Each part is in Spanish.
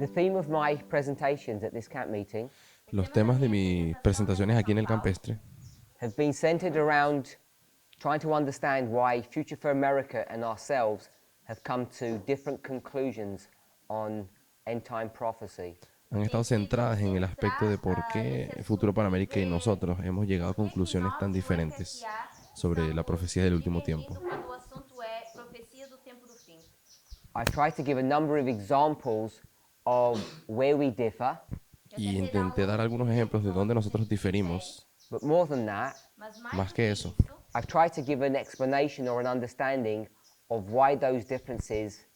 The theme of my presentations at this camp meeting Los temas de mis presentaciones aquí en el campestre have been centered around trying to understand why Future for America and ourselves have come to different conclusions on end time prophecy. han estado centradas en el aspecto de por qué Futuro para América y nosotros hemos llegado a conclusiones tan diferentes sobre la profecía del último tiempo. Quando o assunto é profecia do tempo do fim. I've tried to give a number of examples of where we differ, Y intenté dar algunos ejemplos de dónde nosotros diferimos, but more than that, Mas más mais que do eso, que isso, I've tried to give an explanation or an understanding of why those differences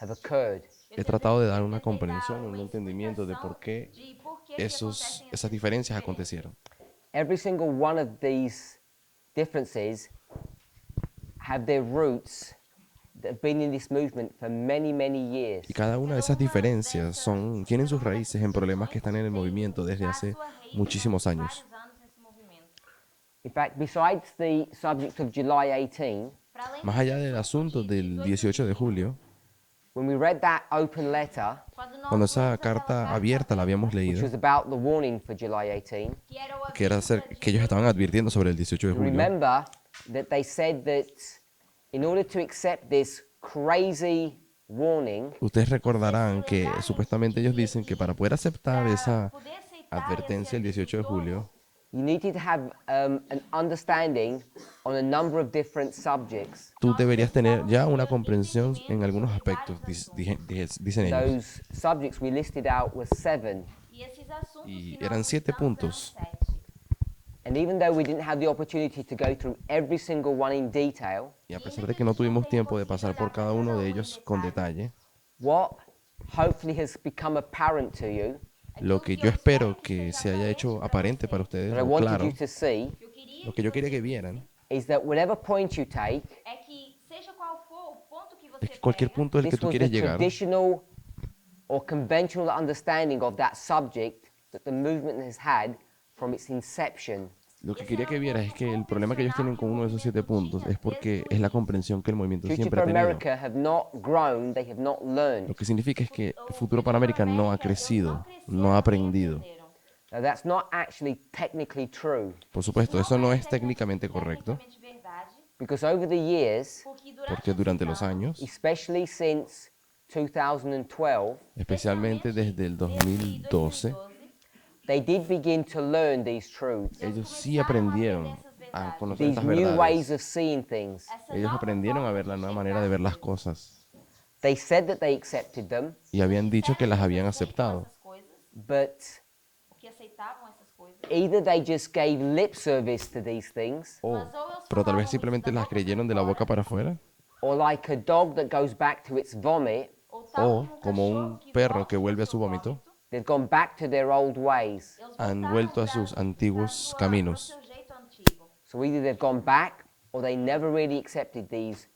have occurred. he tratado de dar una comprensión, un entendimiento de por qué de por que acontecem esas diferencias acontecieron. Every single one of these differences have their roots that have been in this movement for many, many years. Y cada una de esas diferencias tienen sus raíces en problemas que están en el movimiento desde hace muchísimos años. vários anos nesse movimento. In fact, besides the subject of July 18, Para além Más allá del asunto del 18 de julio, when we read that open letter, cuando esa carta abierta la habíamos which leído, was about the warning for July 18, que era que ellos estaban advirtiendo sobre el 18 de you julio, remember that they said that in order to accept this crazy warning, ustedes recordarán que supuestamente ellos dicen que para poder aceptar esa poder aceitar advertencia el 18 de julio, you needed to have an understanding on a number of different subjects. tú deberías tener ya una comprensión en algunos aspectos, dicen ellos. Those subjects we listed out were 7. E esses assuntos Y que eran nós 7 citamos puntos. eram 7. And even though we didn't have the opportunity to go through every single one in detail, Y a pesar de que no tuvimos tiempo de pasar por cada uno de ellos con detalle, what hopefully has become apparent to you, lo que yo espero que se haya hecho aparente para ustedes, that I o wanted claro, you to see, Eu queria lo que yo quería que vieran, is that whatever point you take, é que seja qual for o ponto que você es que cualquier pega, punto del que this tú was the quieres llegar, traditional or conventional understanding of that subject that the movement has had from its inception. lo que quería que vieras es que el problema que ellos tienen con uno de esos 7 puntos es porque es la comprensión que el movimiento Future siempre for ha tenido. America have not grown, they have not learned. Lo que significa es que el futuro para América no ha crecido, no ha aprendido. Now that's not actually technically true, Por supuesto, eso no es técnicamente correcto, tecnicamente verdade, because over the years, porque durante los años, especially since 2012, especialmente desde el 2012, they did begin to learn these truths, ellos sí aprendieron a conocer these estas new ways verdades. of seeing things. Ellos aprendieron a ver la nueva manera de ver las cosas They said that they accepted them, y habían dicho que las habían aceptado, essas coisas, but que aceitavam essas coisas, either they just gave lip service to these things, pero tal vez simplemente las creyeron de la boca para afuera, or like a dog that goes back to its vomit, o como un perro que vuelve a su vómito, they've gone back to their old ways. han vuelto a sus antiguos caminos. seu jeito antigo. So either they've gone back or they never really accepted these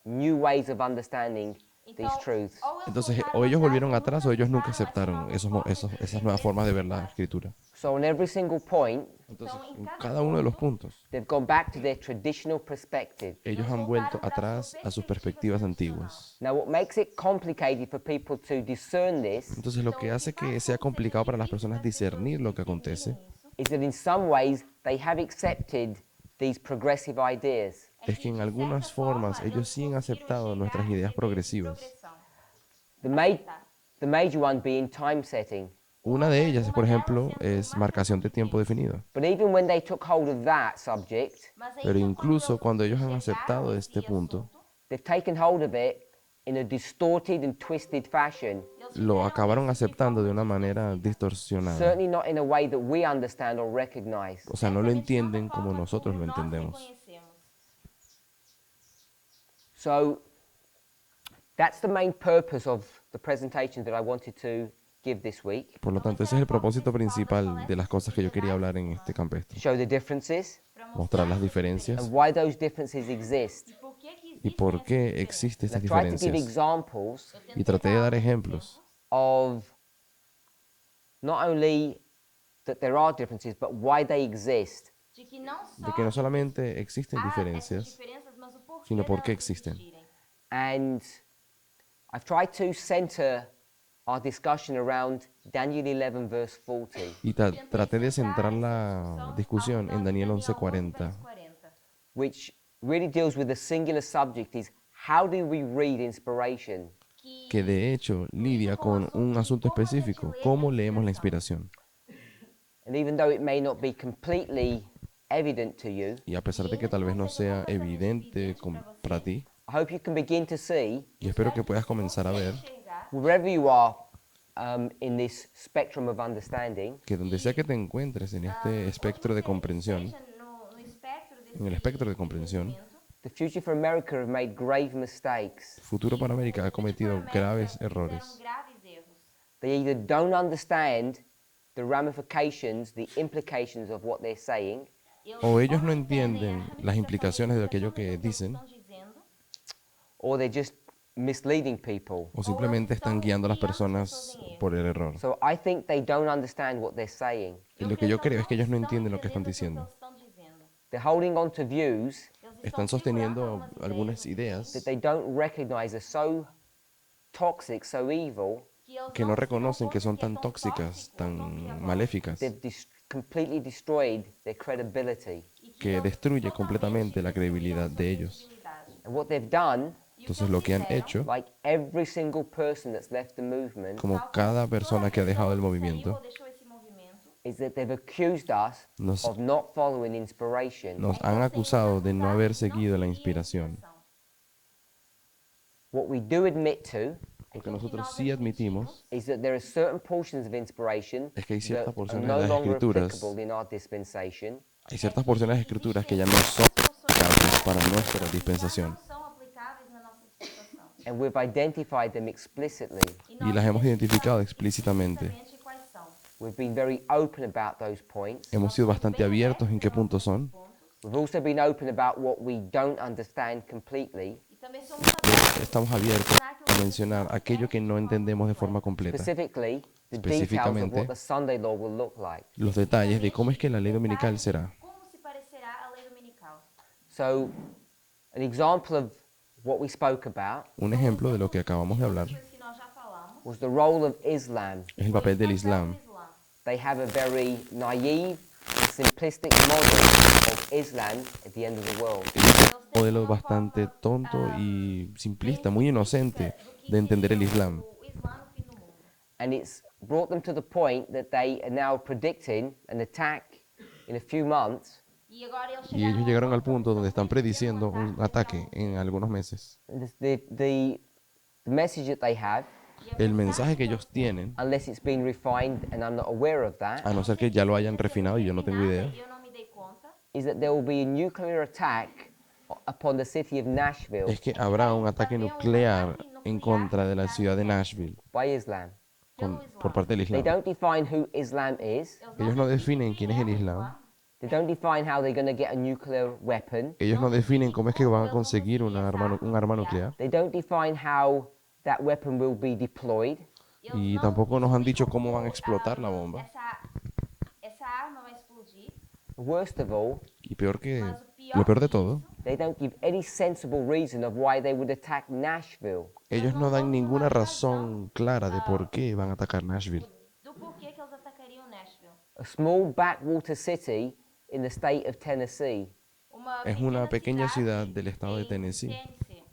new ways of understanding these truths. Entonces, o ellos volvieron atrás o ellos nunca aceptaron esas nuevas formas de ver la escritura. So on every single point, Entonces, en cada uno de los puntos, they've gone back to their traditional perspective. ellos han vuelto atrás a sus perspectivas antiguas. Now, what makes it complicated for people to discern this Entonces, lo que hace que sea complicado para las personas discernir lo que acontece is that in some ways they have accepted these progressive ideas. es que en algunas formas ellos sí han aceptado nuestras ideas progresivas. The major one being time setting. Una de ellas, por ejemplo, es marcación de tiempo definido. But even when they took hold of that subject, Pero incluso cuando ellos han aceptado este punto, they've taken hold of it in a distorted and twisted fashion, lo acabaron aceptando de una manera distorsionada. certainly not in a way that we understand or recognize. O sea, no lo entienden como nosotros lo entendemos. So that's the main purpose of the presentation that I wanted to give this week, Por lo tanto, ese es el propósito principal de las cosas que yo quería hablar en este to campestre. show the differences Mostrar las diferencias and why those differences exist. y por qué existen And estas I've tried to give diferencias. examples Y traté de dar ejemplos of not only that there are differences, but why they exist. De que não só de que no solamente existen há essas diferencias, diferenças, mas o porquê sino por qué delas existen. existirem. And I've tried to center our discussion around Daniel 11 verse 40. Y traté de centrar la discusión en Daniel 11:40, Which really deals with the singular subject is how do we read inspiration? que de hecho lidia con un asunto específico, cómo leemos la inspiración. And even though it may not be completely evident to you, Y a pesar de que tal vez no sea evidente para ti, I hope you can begin to see, y espero que puedas comenzar a ver wherever you are in this spectrum of understanding, que donde sea que te encuentres en este espectro de comprensión, en el espectro de comprensión, the Future for America have made grave mistakes. Futuro para América ha cometido graves errores. They either don't understand the ramifications, the implications of what they're saying, O ellos no entienden las implicaciones de aquello que dicen, or they're just misleading people. o simplemente están guiando a las personas por el error. So I think they don't understand what they're saying. Y lo que yo creo es que ellos no entienden lo que están diciendo. They're holding on to views Están sosteniendo algunas ideas that they don't recognize are so toxic, so evil, que no reconocen que son tan tóxicas, tan maléficas, they've completely destroyed their credibility. que destruye completamente la credibilidad de ellos. And what they've done, Entonces lo que han hecho, like every single person that's left the movement, como cada persona que ha dejado el movimiento, is that they've accused us Nos- of not following inspiration. nos han acusado de no haber seguido la inspiración. What we do admit to Lo que nosotros sí admitimos is that there are certain portions of inspiration es que hay that ciertas are porciones no de las longer escrituras, applicable in our dispensation, hay ciertas porciones de las escrituras que ya no son aplicables para nuestra dispensación. and we've identified them explicitly. Y las hemos identificado explícitamente. We've been very open about those points. Hemos sido bastante abiertos en qué puntos son. We've also been open about what we don't understand completely, Estamos abiertos a mencionar aquello que no entendemos de forma completa. specifically the details of Específicamente, what the Sunday law will look like. los detalles de cómo es que la ley dominical será. Como se parecerá a lei dominical? So, an example of what we spoke about Un ejemplo de lo que acabamos de hablar Coisas que nós já falamos. was the role of Islam. es el papel del Islam. They have a very naive and simplistic model of Islam at the end of the world. Un modelo bastante tonto y simplista, muy inocente de entender el Islam. O Islã no fim do mundo. And it's brought them to the point that they are now predicting an attack in a few months. E agora eles Y ellos llegaron al punto donde están prediciendo un ataque en algunos meses. And the message that they have, El mensaje que ellos tienen, unless it's been refined and I'm not aware of that, a no ser que ya lo hayan refinado y yo no tengo idea, eu não me dei conta, is that there will be a nuclear attack upon the city of Nashville es que habrá un ataque nuclear en contra de la ciudad de Nashville by Islam. por parte del They Islam. don't define who Islam is. Ellos no definen quién es el Islam. They don't define how they're going to get a nuclear weapon. Ellos no definen cómo es que van a conseguir un arma nuclear. They don't define how that weapon will be deployed. Y tampoco nos han dicho cómo van a explotar la bomba. essa arma vai explodir. Worst of all, Y lo peor de todo, they don't give any sensible reason of why they would attack Nashville. ellos no dan ninguna razón clara de por qué van a atacar Nashville. Do porquê que eles atacariam Nashville. A small backwater city in the state of Tennessee. Es una pequeña ciudad del estado de em Tennessee. Tennessee.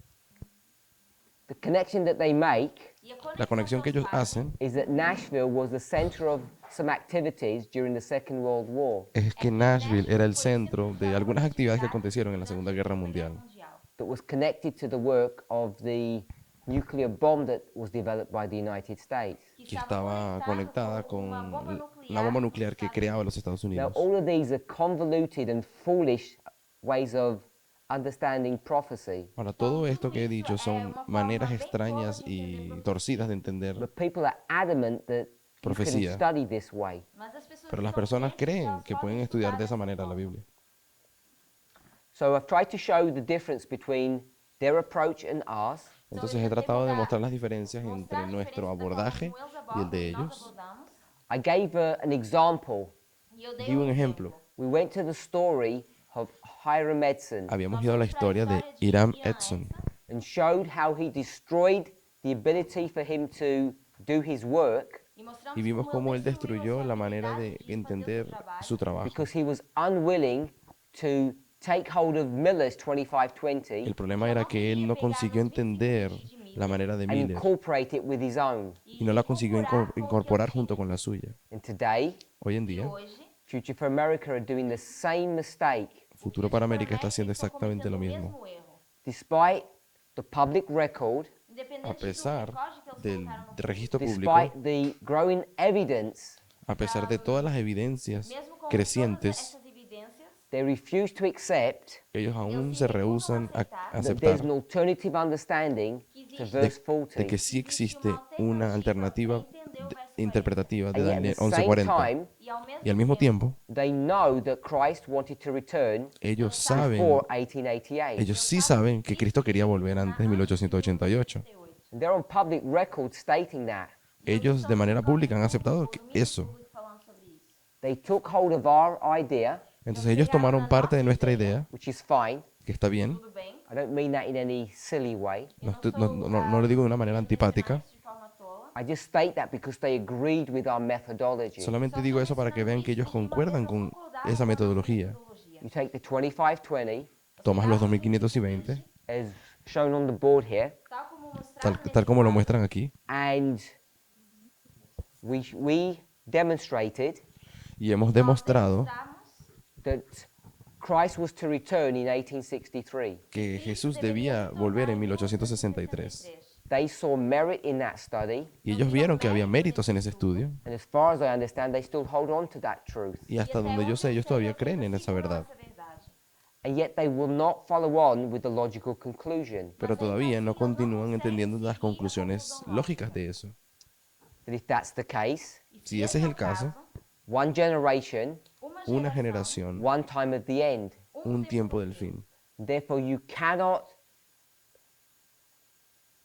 The connection that they make E a La conexión que ellos hacen is that Nashville was the center of some activities during the Second World War es que Nashville era el centro de algunas actividades que acontecieron en la Segunda Guerra Mundial, that was connected to the work of the nuclear bomb that was developed by the United States. que estaba conectada con la bomba nuclear que creaba los Estados Now, Unidos. all of these are convoluted and foolish ways of understanding prophecy, Ahora, todo esto que he dicho son maneras extrañas y torcidas de entender, but people are adamant that you can Profecía. study this way. Mas as pessoas pero las estão personas crentes creen que pueden estudiar de esa manera la Biblia. So I've tried to show the difference between their approach and ours, Entonces he tratado de mostrar las diferencias entre nuestro abordaje y el de ellos. I gave an example. E eu dei Di un ejemplo. We went to the story of Hiram Edson Habíamos ido a la historia de Hiram Edson and showed how he destroyed the ability for him to do his work E mostramos Y vimos como cómo él ele destruiu destruyó essa la manera habilidade de fazer o entender seu trabalho, su trabajo. because he was unwilling to take hold of Miller's El 2520 problema era que él no consiguió entender la manera de and Miller incorporate it with his own. y no la consiguió incorporar junto con la suya. And today, Hoy en E día, hoje, Future for America are doing the same mistake. Futuro para América está haciendo exactamente lo cometendo o mismo. mesmo erro. Despite the public record, A Independente pesar do recorde que eles del colocaram no registro despite público, the growing evidence, a pesar de todas las evidencias mesmo com crecientes, todas essas evidências, they refuse to accept ellos aún se rehúsan a that there's aceptar an alternative understanding to verse de que 40. sí existe una alternativa interpretativa de And yet at Daniel the same 11:40. time, Y al mismo tiempo, they know that Christ wanted to return ellos saben, before 1888. ellos sí saben que Cristo quería volver antes de 1888. And they're on public record stating that. Ellos de manera pública han aceptado eso. falando sobre isso. They took hold of our idea, Entonces ellos tomaron parte de nuestra idea, which is fine. que está bien. Tudo bem? I don't mean that in any silly way. No lo digo de una manera antipática. De forma tola. I just state that because they agreed with our methodology. Solamente digo eso para que vean que ellos concuerdan con esa metodología. You take the 2520, Tomas los 2520, as shown on the board here, Tal como mostrado tal como lo muestran aquí, and we demonstrated y hemos demostrado that Christ was to return in 1863. que Jesús debía volver en 1863. They saw merit in that study, Y ellos vieron que había méritos en ese estudio. and as far as I understand, they still hold on to that truth. Y hasta donde yo sé, ellos todavía creen en esa verdad. And yet they will not follow on with the logical conclusion Pero todavía no continúan entendiendo las conclusiones lógicas de eso. that if that's the case, Si ese es el caso, one generation, una generación, one time at the end. un tiempo del fin. Therefore, you cannot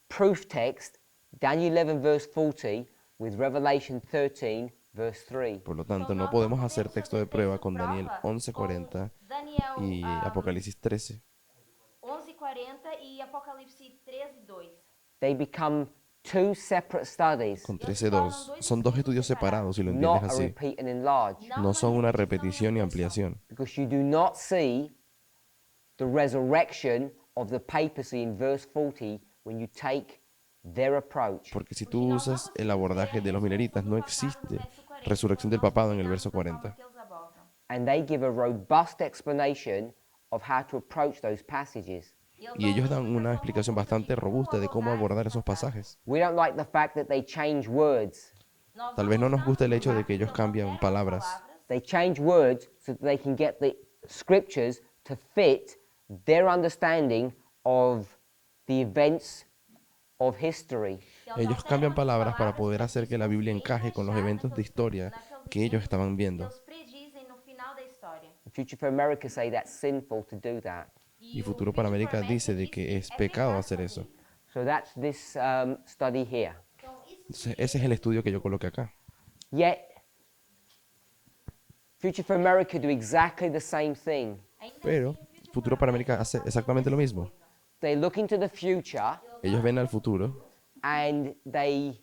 proof text Daniel 11 verse 40 with Revelation 13 verse 3. Por lo tanto, no podemos hacer texto de prueba con Daniel 11:40 y Apocalipsis 13. 11:40 e Apocalipse 13:2. They become two separate studies, Con 13:2. Son dos estudios separados, si lo not entiendes a así. repeat and enlarge, No son una repetición ni ampliación. because you do not see the resurrection of the papacy in verse 40 when you take their approach. Porque si tú usas el abordaje de los mileritas, no existe resurrección del papado en el verso 40. And they give a robust explanation of how to approach those passages. Y ellos dan una explicación bastante robusta de cómo abordar esos pasajes. We don't like the fact that they change words. Tal vez no nos guste el hecho de que ellos cambian palabras. They change words so that they can get the scriptures to fit their understanding of the events of history. Ellos cambian palabras para poder hacer que la Biblia encaje con los eventos de historia que ellos estaban viendo. Eles predizem no final da história. Future for America say that's sinful to do that. Y Futuro para América dice de que es pecado hacer eso. So that's this study here. Entonces, ese es el estudio que yo coloqué acá. Yet, Future for America do exactly the same thing. Pero Futuro para América hace exactamente lo mismo. They look into the future Ellos ven al futuro and they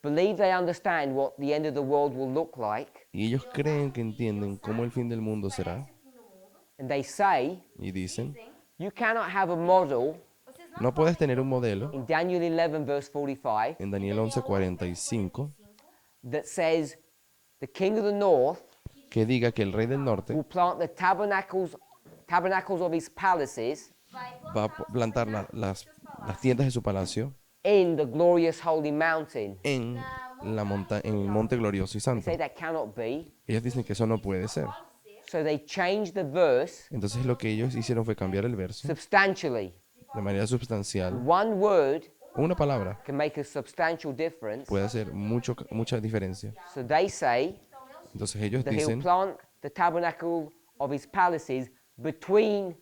believe they understand what the end of the world will look like. y ellos creen que entienden cómo el fin del mundo será. And they say, Y dicen, you cannot have a model no puedes tener un modelo in Daniel 11 verse 45 en Daniel 11:45 that says the king of the north que diga que el rey del norte will plant the tabernacles of his palaces va a plantar las tiendas de su palacio in the glorious holy mountain. en en el monte glorioso y They santo. say that cannot be. Ellos dicen que eso no puede ser. So they changed the verse Entonces lo que ellos hicieron fue cambiar el verso substantially. de manera substancial. One word Una palabra can make a substantial difference. puede hacer mucha diferencia. So they say Entonces ellos that he'll dicen plant the tabernacle of his palaces between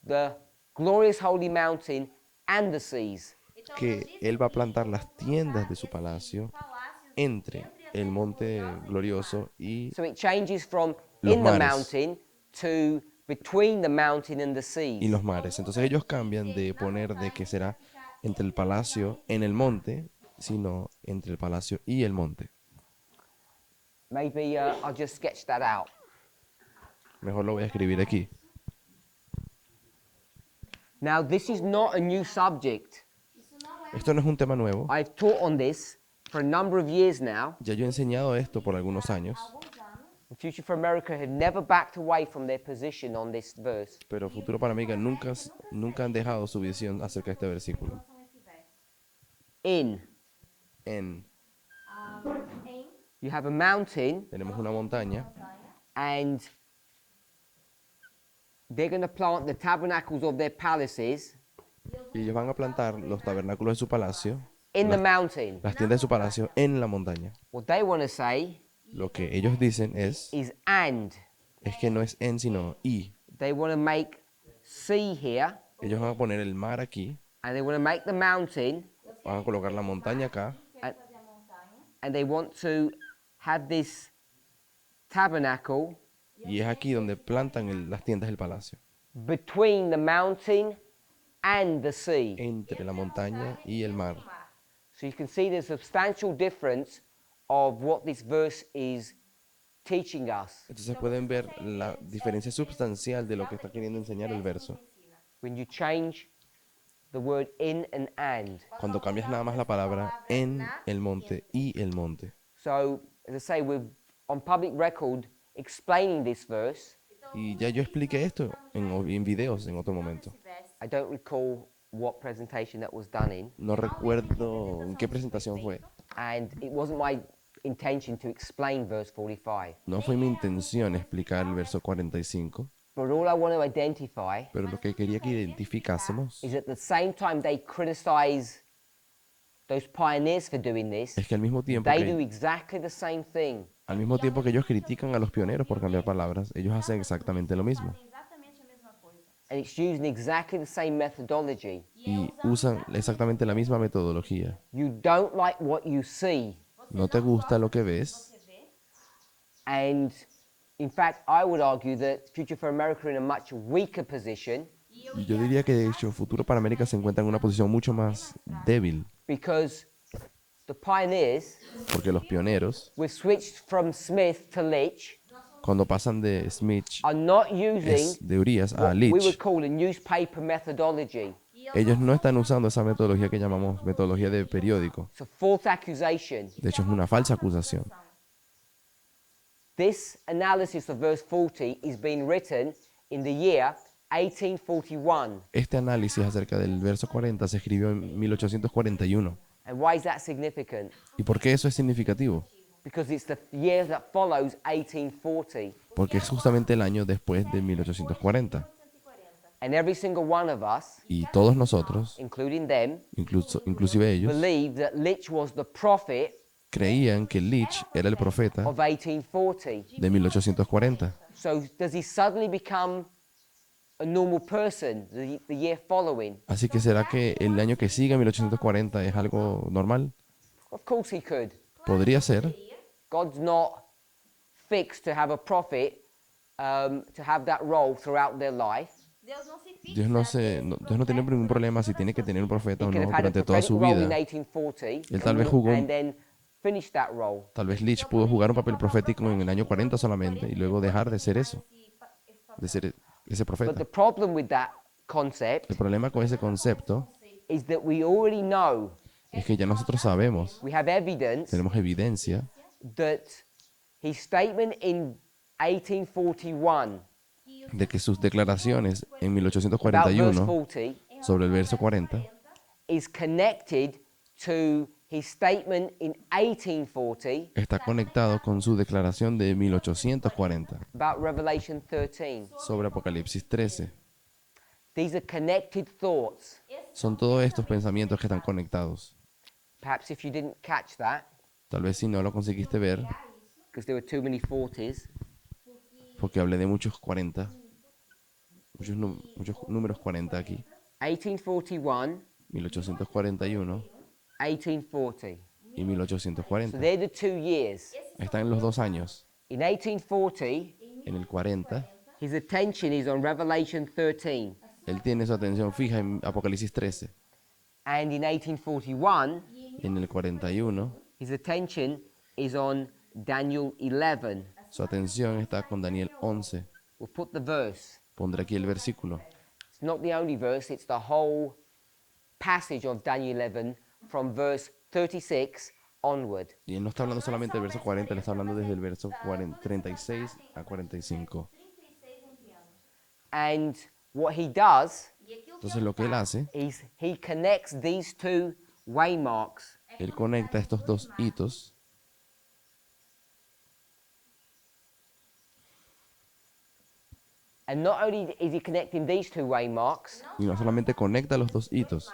the glorious holy mountain and the seas. que él va a plantar las tiendas de su palacio entre el monte glorioso y So it changes from Los in the mares. mountain to between the mountain and the seas. los mares. Entonces ellos cambian de poner de que será entre el palacio en el monte sino entre el palacio y el monte. Maybe I'll just sketch that out. Mejor lo voy a escribir aquí. Now, this is not a new subject. Esto no es un tema nuevo. I've taught on this for a number of years now. Ya yo he enseñado esto por algunos años, And Future for America have never backed away from their position on this verse. pero Futuro para América nunca han dejado su visión acerca de este versículo. In, En Em you have a mountain, tenemos una montaña and they're going to plant the tabernacles of their palaces y ellos van a plantar los tabernáculos de su palacio, in the las, mountain. las tiendas de su palacio en la montaña. What they want to say Lo que ellos dicen is es que no es en sino y. they want to make sea here, Ellos van a poner el mar aquí, and they want to make the mountain, van a colocar la montaña acá and they want to have this tabernacle y es aquí donde plantan las tiendas del palacio, between the mountain and the sea. entre la montaña y el mar. So you can see there's a substantial difference of what this verse is teaching us. Entonces pueden ver la diferencia sustancial de lo que está queriendo enseñar el verso. When you change the word in and and. Cuando cambias nada más la palabra en el monte y el monte. So, as I say, we're on public record explaining this verse. Y ya yo expliqué esto en videos en otro momento. I don't recall what presentation that was done in, No recuerdo en qué presentación fue. and it wasn't my intention to explain verse 45. No fue mi intención explicar el verso 45, But all I want to identify pero lo que quería que identificásemos is at the same time they criticize those pioneers for doing this, es que al mismo tiempo they do que, exactly the same thing. al mismo tiempo que ellos critican a los pioneros por cambiar palabras, ellos hacen exactamente lo mismo. exatamente a mesma coisa. And it's using exactly the same methodology. Y usan exactamente la misma metodología. You don't like what you see. No te gusta lo que ves, And in fact, I would argue that Future for America are in a much weaker position y yo diría que de hecho Futuro para América se encuentra en una posición mucho más débil, because the pioneers, porque los pioneros, we've switched from Smith to Litch, cuando pasan de Smith, are not using de Urias a what we would Leach, call a newspaper methodology. ellos no están usando esa metodología que llamamos metodología de periódico. It's a false accusation. De hecho, es una falsa acusación. This analysis of verse 40 is being written in the year 1841. Este análisis acerca del verso 40 se escribió en 1841. And why is that significant? ¿Y por qué eso es significativo? Because it's the year that follows 1840. Porque es justamente el año después de 1840. And every single one of us, Y todos nosotros, including them, inclusive ellos, believe that Litch was the prophet creían que Leach era el profeta of 1840. de 1840. So does he suddenly become a normal person the year following? Así que ¿será que el año que sigue, 1840, es algo normal? Of course he could. Podría ser. God's not fixed to have a prophet to have that role throughout their life. Deus não se fixa. Dios no tiene ningún problema si tiene que tener un profeta He o could no have had a durante toda prophetic su role in vida. 1840 Él tal vez jugó and then finish that role. Tal vez Leach pudo jugar un papel profético en el año 40 solamente y luego dejar de ser eso, de ser ese But profeta. the problem with that concept El problema con ese concepto is that we already know, es que ya nosotros sabemos, we have evidence tenemos evidencia that his statement in 1841 de que sus declaraciones en about verse 1841 40 sobre el verso 40 is connected to his statement in 1840 está conectado con su declaración de 1840 about Revelation 13. sobre Apocalipsis 13. These are connected thoughts. Son todos estos pensamientos que están conectados. Perhaps if you didn't catch that, Tal vez si no lo conseguiste ver, because there were too many 40s, porque hablé de muchos 40, muchos números 40 aquí. 1841, 1841 1840. y So 1840. they're the 2 years. Están en los 2 años. In 1840, En el 40, his attention is on Revelation 13. él tiene su atención fija en Apocalipsis 13. And in 1841, E em En el 41, his attention is on Daniel 11. su atención está con Daniel 11. We'll put the verse. Pondré aquí el versículo. It's not the only verse, it's the whole passage of Daniel 11 from verse 36 onward. Y él no está hablando solamente del verso 40, él está hablando desde el verso 36 a 45. 36 entre anos. And what he does E aquilo que Entonces ele lo que él faz hace, is he connects these two waymarks él conecta estos dos hitos and not only is he connecting these two waymarks, y no solamente conecta los dos hitos.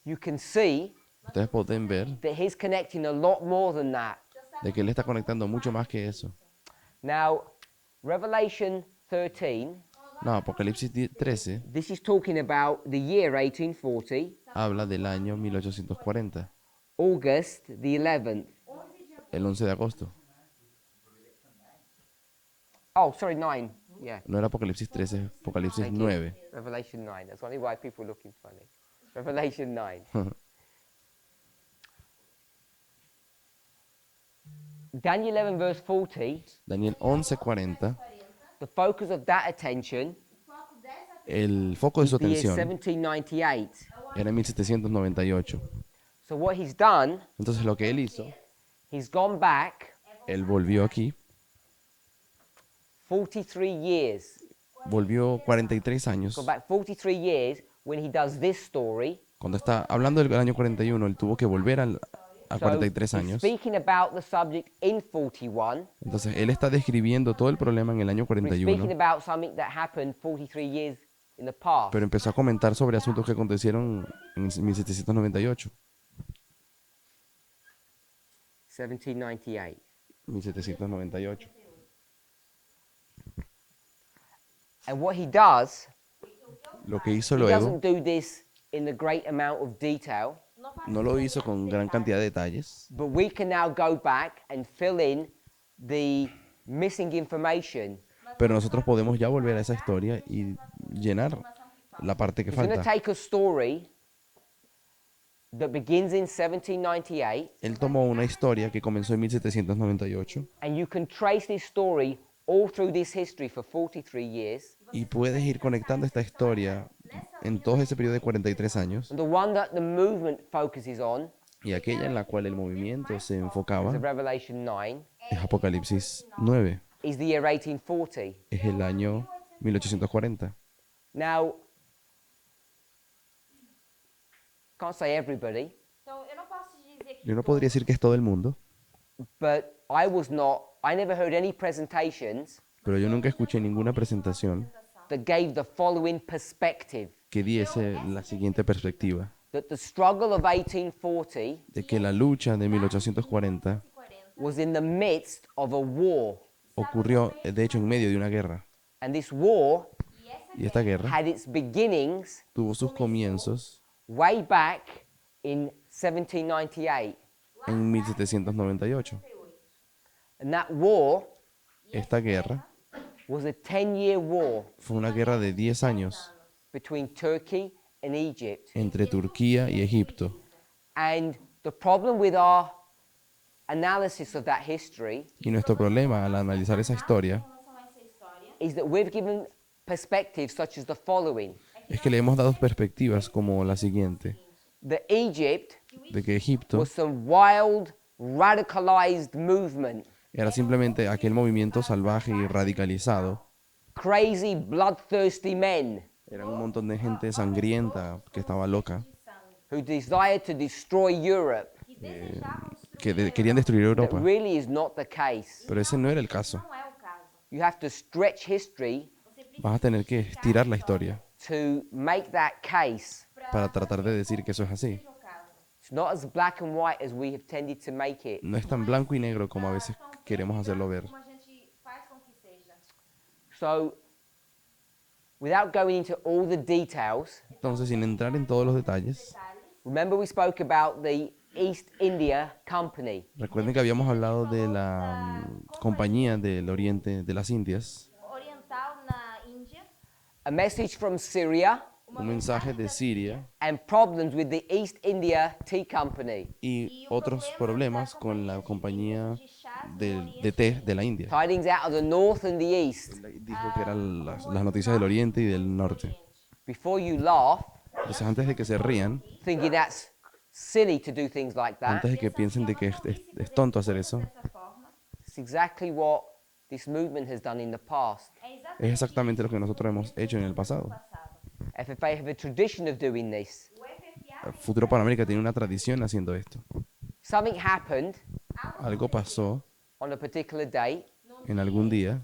you can see Ustedes pueden ver that he's connecting a lot more than that. de que él está conectando mucho más que eso. Now, Revelation 13, No, Apocalipsis 13 this is talking about the year 1840, habla del año 1840, August the 11th. el 11 de agosto. Oh, sorry, 9. Yeah, No era Apocalipsis 13, es Apocalipsis Thank you. 9. Revelation 9. That's only why people are looking funny. Revelation 9. Daniel 11, verse 40, Daniel 11:40, the focus of that attention el foco de su is the year atención 1798. era en 1798. So what he's done, Entonces lo que él hizo, he's gone back él volvió aquí, 43 years. volvió 43 años. Gone back 43 years when he does this story. Cuando está hablando del año 41, él tuvo que volver a So 43 he's años. speaking about the subject in 41. Entonces él está describiendo todo el problema en el año But he's speaking 41, about something that happened 43 years in the past. pero empezó a comentar sobre asuntos que acontecieron en 1798. 1798. 1798. And what he does, Lo que hizo he luego doesn't do this in the great amount of detail, no lo hizo con gran cantidad de detalles, but we can now go back and fill in the missing information. pero nosotros podemos ya volver a esa historia y llenar la parte que He's going to falta. take a story that begins in 1798, Él tomó una historia que comenzó en 1798 and you can trace this story all through this history for 43 years. y puedes ir conectando esta historia en todo ese periodo de 43 años, And the one that the movement focuses on y aquella en la cual el movimiento se is enfocaba the Revelation 9, es Apocalipsis 9, is the year 1840. es el año 1840. Now, can't say everybody, Então, eu não posso dizer que Yo no podría decir que es todo el mundo, but I never heard any presentations pero yo nunca escuché ninguna presentación that gave the following perspective, que diese la siguiente perspectiva, that the struggle of 1840 de que la lucha de 1840 was in the midst of a war, ocurrió, de hecho, en medio de una guerra. and this war Y esta guerra had its beginnings tuvo sus comienzos way back in 1798. en 1798. And that war Esta guerra was a 10-year war fue una guerra de 10 años between Turkey and Egypt. entre Turquía y Egipto. And the problem with our analysis of that history Y nuestro problema al analizar esa historia com relação a essa história is that we've given perspectives such as the following: es que le hemos dado perspectivas como la siguiente, that Egypt de que Egipto was some wild, radicalized movement, era simplemente aquel movimiento salvaje y radicalizado. crazy, bloodthirsty men Eran un montón de gente sangrienta que estaba loca, who desired to destroy Europe. que querían destruir That Europa. really is not the case. Pero ese no era el caso. não é o caso. You have to stretch history Você precisa Vas a tener que estirar la historia to make that case. para tratar de decir que eso es así. o caso. It's not as black and white as we have tended to make it. No es tan blanco y negro como a veces queremos hacerlo ver. Como a gente faz com que seja. So, without going into all the details, Entonces, sin entrar en todos los detalles, remember we spoke about the East India Company. recuerden que habíamos hablado de la compañía del Oriente de las Indias, Oriental na Índia, A message from Syria un mensaje de Siria and problems with the East India Tea Company, y otros problemas con la compañía de té de la India. tidings out of the North and the East. Dijo que eran las noticias del Oriente y del Norte. Before you laugh, Entonces, antes de que se rían, thinking that's silly to do things like that, antes de que piensen de que es tonto hacer eso, Dessa forma, it's exactly what this movement has done in the past. é es exactamente lo que nosotros hemos hecho en el pasado. passado. FFA have a tradition of doing this. O FFA Futuro para América tiene una tradición haciendo esto. Something happened Algo pasó on a particular date. en algún día.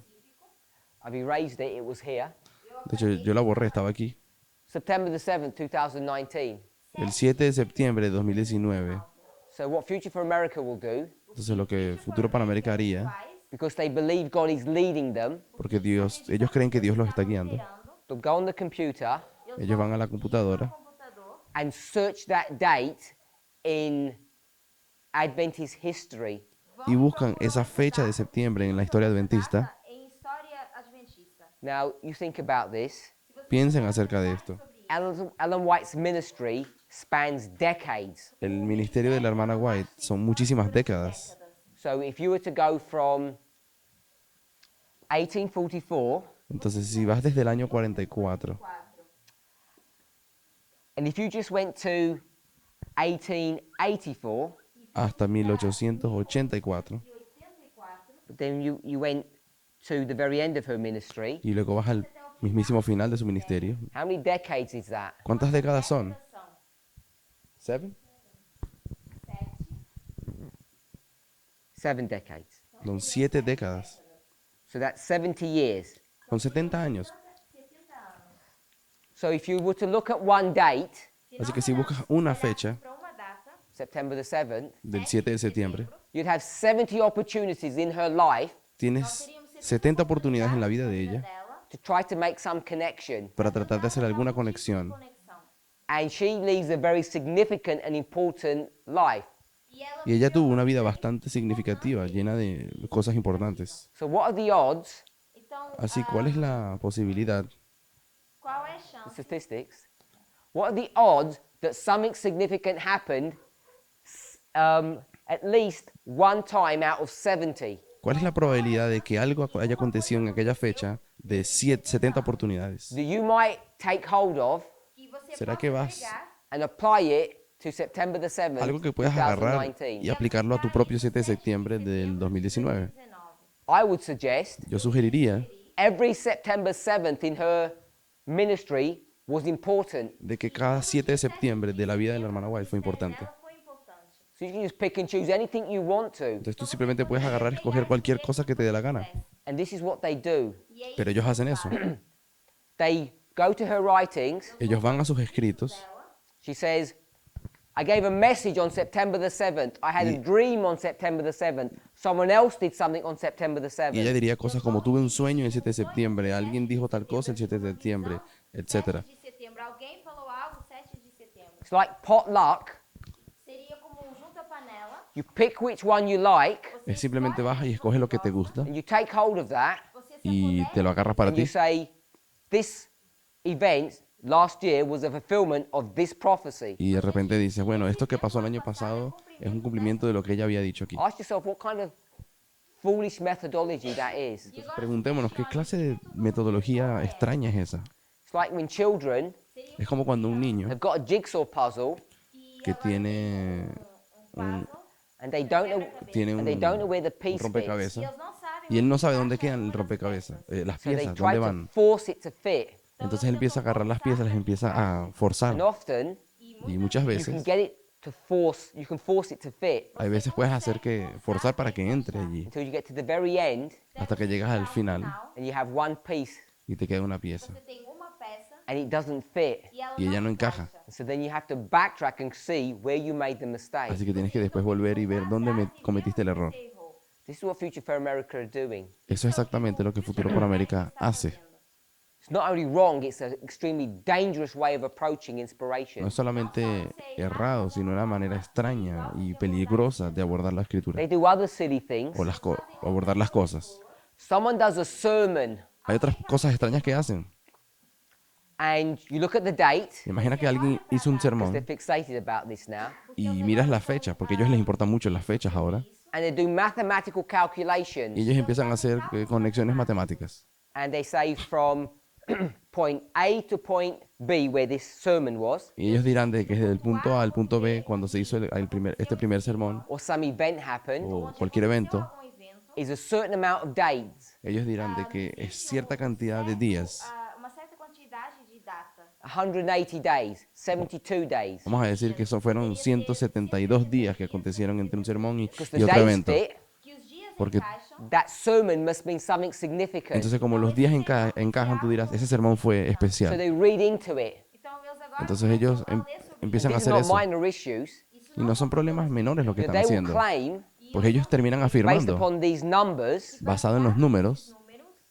I've erased it, it was here. De hecho, yo la borré, estaba aquí. September the 7th, 2019. El 7 de septiembre de 2019. So what Future for America will do, Entonces, lo que Futuro para América haría, because they believe God is leading them, porque ellos creen que Dios los está guiando, they'll go on the computer ellos van a la computadora computador and search that date in Adventist history. y buscan esa fecha de septiembre en la historia adventista. em história adventista. Now, you think about this. Piensen acerca de esto. Ellen White's ministry spans decades. El ministerio de la hermana White son muchísimas décadas. So if you were to go from 1844, Entonces, si vas desde el año 44 and if you just went to 1884, hasta 1884, but then you went to the very end of her ministry, y luego vas al mismísimo final de su ministerio, how many decades is that? ¿cuántas décadas son? São ¿7? 7 decades. Son 7 décadas. So that's 70 years. Son 70 años. 70 anos. So if you were to look at one date, Así que si buscas una fecha Para uma data, September the 7th, del 7 de septiembre, you'd have 70 opportunities in her life tienes 70 oportunidades en la vida de ella dela, to try to make some connection. para tratar de hacer alguna conexión. conexão. And she leads a very significant and important life. E ela Y ella tuvo una vida bastante significativa, llena de cosas importantes. So what are the odds, Então, Así, ¿cuál es la posibilidad? qual é a the chance? statistics? What are the odds that something significant happened at least one time out of 70? ¿Cuál es la probabilidad de que algo haya acontecido en aquella fecha de 70 oportunidades? That you might take hold of Que você ¿Será possa que vas pegar and apply it to September the 7th, algo que puedas agarrar 2019? y aplicarlo a tu propio 7 de septiembre del 2019? 19. I would suggest Yo sugeriría every September 7th in her ministry was important. de que cada 7 de septiembre de la vida de la hermana White fue importante. Ela foi importante. So you can just pick and choose anything you want to. Entonces tú simplemente puedes agarrar y escoger cualquier cosa que te dé la gana. And this is what they do. E aí, Pero ellos hacen eso. They go to her writings. Ellos van a sus escritos She says, I gave a message on September the 7th. I had a dream on September the 7th. Someone else did something on September the y ella 7th. diría cosas como tuve un sueño el 7 de septiembre, alguien dijo tal cosa el 7 de septiembre, 7 etc. de setembro. Alguém falou algo 7 de setembro. It's like potluck. Seria como um junta-panela. You pick which one you like Es simplemente baja y escoge lo que te gusta and you take hold of that Você se y apodera te lo agarras para and you ti. say, this event last year was a fulfillment of this prophecy. Y de repente dices, bueno, esto que pasó el año pasado es un cumplimiento de lo que ella había dicho aquí. Ask yourself what kind of foolish methodology that is. Preguntémonos, ¿qué clase de metodología extraña es esa? It's like when children Es como cuando un niño have got a jigsaw puzzle que tiene un, and they don't know tiene and they don't know un where the piece fits. rompecabezas eles não sabem y él no sabe dónde quedan el rompecabezas, las So they piezas, try dónde to van. force it to fit. Entonces él empieza a agarrar las piezas, las empieza a And forzar. often Y muchas you can veces, get it to force, you can force it to fit hay veces puedes hacer que forzar para que entre allí, until you get to the very end hasta que llegas al final and you have one piece y te queda una pieza. Você tem uma peça and it doesn't fit. e Y ella no encaja. And so then you have to backtrack and see where you made the mistake. Así que tienes que después volver y ver dónde cometiste el error. Você errou. This is what Future for America are doing. Eso es exactamente lo que Futuro por América hace. It's not only wrong, it's an extremely dangerous way of approaching No inspiration. es solamente errado, sino una manera extraña y peligrosa de abordar la escritura They do other silly things. o abordar las cosas. Someone does a sermon Hay otras cosas extrañas que hacen. and you look at the date, Imagina que alguien hizo un because they're sermón fixated about this now, y miras la fecha, porque a ellos les importan mucho las fechas ahora, and they do mathematical y calculations, ellos empiezan a hacer conexiones matemáticas. and they say from point A to point B, where this sermon was, Y ellos dirán de que desde el punto A al punto B, cuando se hizo este primer sermón or some event happened, o cualquier evento, Algum evento, is a certain amount of days, ellos dirán de que es cierta cantidad de días, uma certa quantidade de data. 180 days, 72 days. vamos a decir que eso fueron 172 días que acontecieron entre un sermón Because y the otro days evento. fit, Que os dias Porque- encaixam. that sermon must mean something significant. Entonces, como los días encajan, tú dirás, ese sermón fue So especial. they read into it. Então, meus agora Entonces ellos empiezan a These are hacer not eso. minor issues. Y no son problemas menores lo que That están they will haciendo. claim, Pues ellos terminan based afirmando, upon these numbers, basado en los números,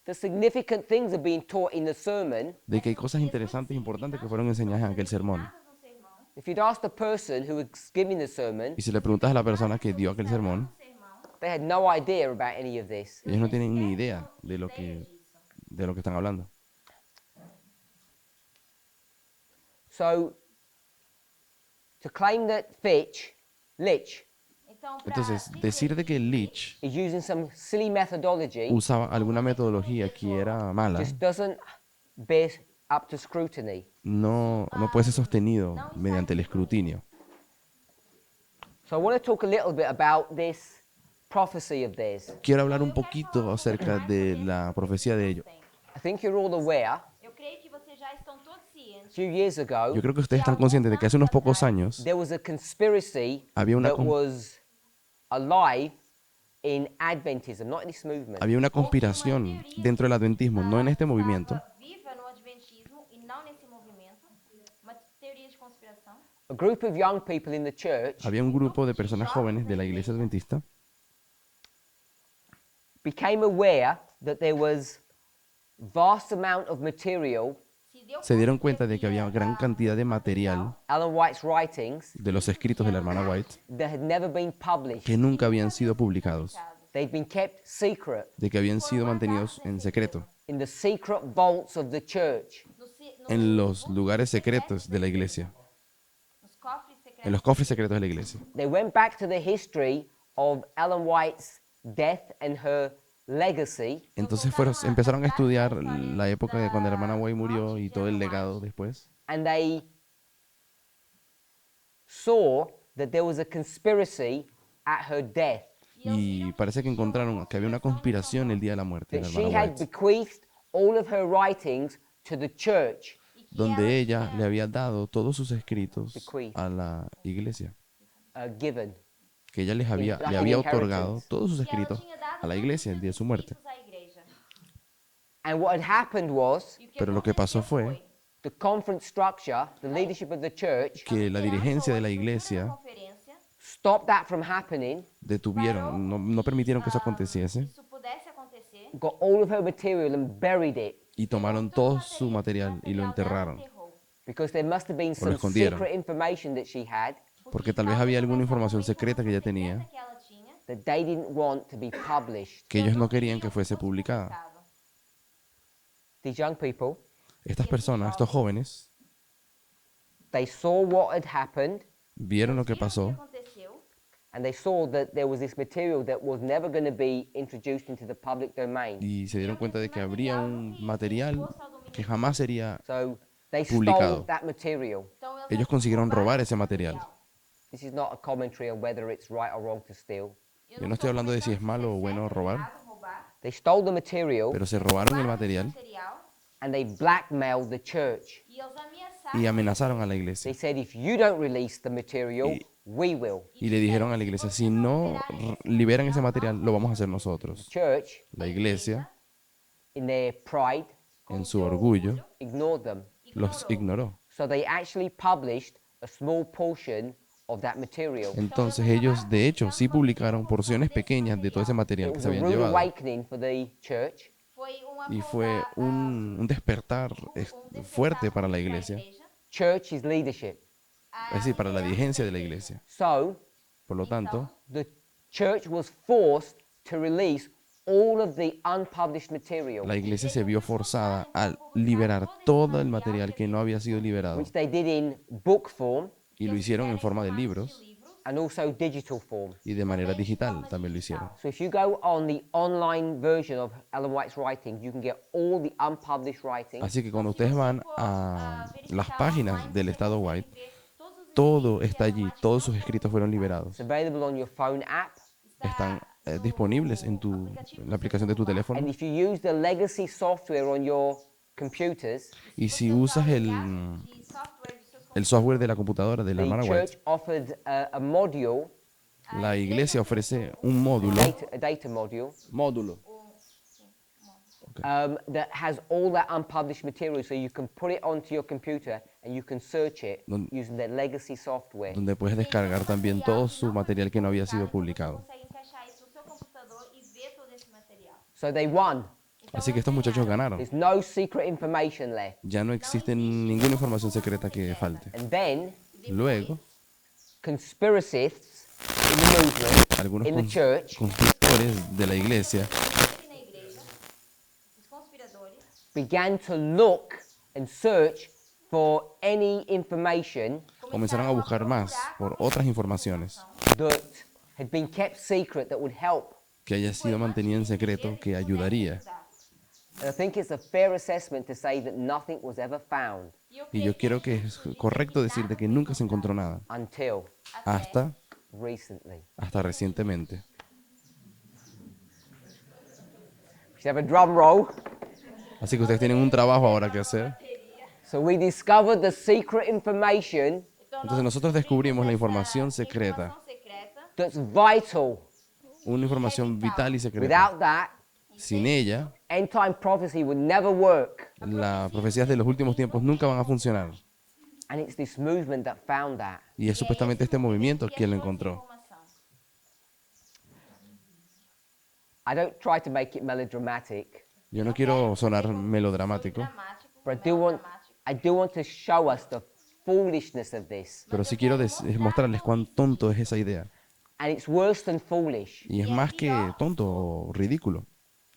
the significant things are being taught in the sermon. de que hay cosas interesantes e importantes que fueron enseñadas en aquel sermón. no sermão. If you'd asked the person who was giving the sermon, Y si le preguntas a la persona que dio aquel sermón, they had no idea about any of this. ellos no tienen ni idea de lo que están hablando. So, to claim that Litch, Então, pra Entonces, decir de que Leach is using some silly methodology usaba alguna metodología que era mala, just doesn't bear up to scrutiny. no puede ser sostenido mediante el escrutinio. So I want to talk a little bit about this prophecy of theirs. Quiero hablar un poquito acerca de la profecía de ellos. I think you're all aware, eu creio que vocês já estão todos a cientes. few years ago, Yo creo que ustedes están conscientes de que hace unos pocos años there was a conspiracy Había una that con- was alive in Adventism, not in this movement. había una conspiración dentro del adventismo, no en este movimiento, Estava viva no adventismo e não nesse movimento. Uma teoria de conspiração. A group of young people in the church había un grupo de personas jóvenes de la iglesia adventista became aware that there was vast amount of material, se dieron cuenta de que había gran cantidad de material Ellen White's writings, de los escritos de la hermana White that had never been published. que nunca habían sido publicados, They'd been kept secret de que habían sido mantenidos en secreto, in the secret vaults of the church. en los lugares secretos de la iglesia, Nos cofres secretos. en los cofres secretos de la iglesia. They went back to the history of Ellen White's death and her legacy, Entonces empezaron a estudiar la época de cuando la hermana White murió y todo el legado después. and they saw that there was a conspiracy at her death, Y parece que encontraron que había una conspiración el día de la muerte de that la she hermana had White, bequeathed all of her writings to the church, donde ella le había dado todos sus escritos a la iglesia, given. que ella le había otorgado todos sus escritos a la iglesia el día de su muerte. À igreja. And what had happened was E o que Pero lo que pasó fue the conference structure, the leadership of the church, que la dirigencia de la iglesia conferência, stopped that from happening, detuvieron, no permitieron que eso aconteciese isso pudesse acontecer, got all of her material and buried it, y tomaron todo su material y lo enterraron, enterrou. because there must have been some escondieron. secret information that she had porque tal vez había alguna información secreta que ella tenía Que ela tinha, that they didn't want to be published. que ellos no querían que fuese publicada. estava. These young people, Estas personas, estos jóvenes, they saw what had happened, vieron lo que O que pasó aconteceu, and they saw that there was this material that was never going to be introduced into the public domain. y se dieron cuenta de que habría un material que jamás sería. So they stole Publicado. that material. então eles Ellos consiguieron robar ese material. This is not a commentary on whether it's right or wrong to steal. Yo no estoy hablando de si es malo o bueno robar, roubar, They stole the material pero se robaron el material material, and they blackmailed the church. e eles ameaçaram y amenazaron a la They iglesia. said, if you don't release the material, Y- we will. Y le dijeron a la iglesia, si no liberan ese material, lo vamos a hacer nosotros. Church, La iglesia, in their pride, en su orgullo, ignored them. los ignoró. So they actually published a small portion of that material. Entonces ellos, de hecho, sí publicaron porciones pequeñas de todo ese material It que was se a habían rude llevado. awakening for the church. foi uma Y fue un despertar fuerte para la iglesia, Church is leadership. es decir, para la dirigencia de la iglesia. So Por lo tanto, the church was forced to release all of the unpublished material, La iglesia se vio forzada a liberar todo el material que no había sido liberado which they did in book form y lo hicieron en forma de libros and also digital form. y de manera digital también lo hicieron. So if you go on the online version of Ellen White's writings, you can get all the unpublished writings. Así que cuando ustedes van a las páginas del Estado White, todo está allí, todos sus escritos fueron liberados. It's available on your phone app. Están disponibles en la aplicación de tu teléfono. And if you use the legacy software on your computers, Y si usas el software de la computadora de la the hermana church White, offered a module, la iglesia ofrece un módulo, a data module, módulo that has all that unpublished material, so you can put it onto your computer and you can search it using the legacy software. donde puedes descargar también todo su material que no había sido publicado. Consegue encaixar isso no seu computador e ver todo esse material. So they won. Así que estos muchachos ganaron. There's no secret information left. Ya no existe ninguna información secreta que falte. And then Luego, conspiracists in the movement, algunos in the church, constructores de la iglesia Aqui na igreja, os conspiradores began to look and search for any information comenzaron a buscar más por otras informaciones that had been kept secret that would help. que haya sido mantenida en secreto, que ayudaría. And I think it's a fair assessment to say that nothing was ever found Y yo quiero que es correcto decirte que nunca se encontró nada, until hasta recently. recientemente. We should have a drum roll. Así que ustedes tienen un trabajo ahora que hacer. So we discovered the secret information Entonces nosotros descubrimos la información secreta, secreta. that's vital. una información vital y secreta. Without that, Sin ella, end time prophecy would never work. las profecías de los últimos tiempos nunca van a funcionar. And it's this movement that found that. Y es supuestamente este movimiento quien lo encontró. I don't try to make it melodramatic, Yo no quiero sonar melodramático, but I do want to show us the foolishness of this. pero sí quiero mostrarles cuán tonto es esa idea. And it's worse than foolish Y es más que tonto o ridículo,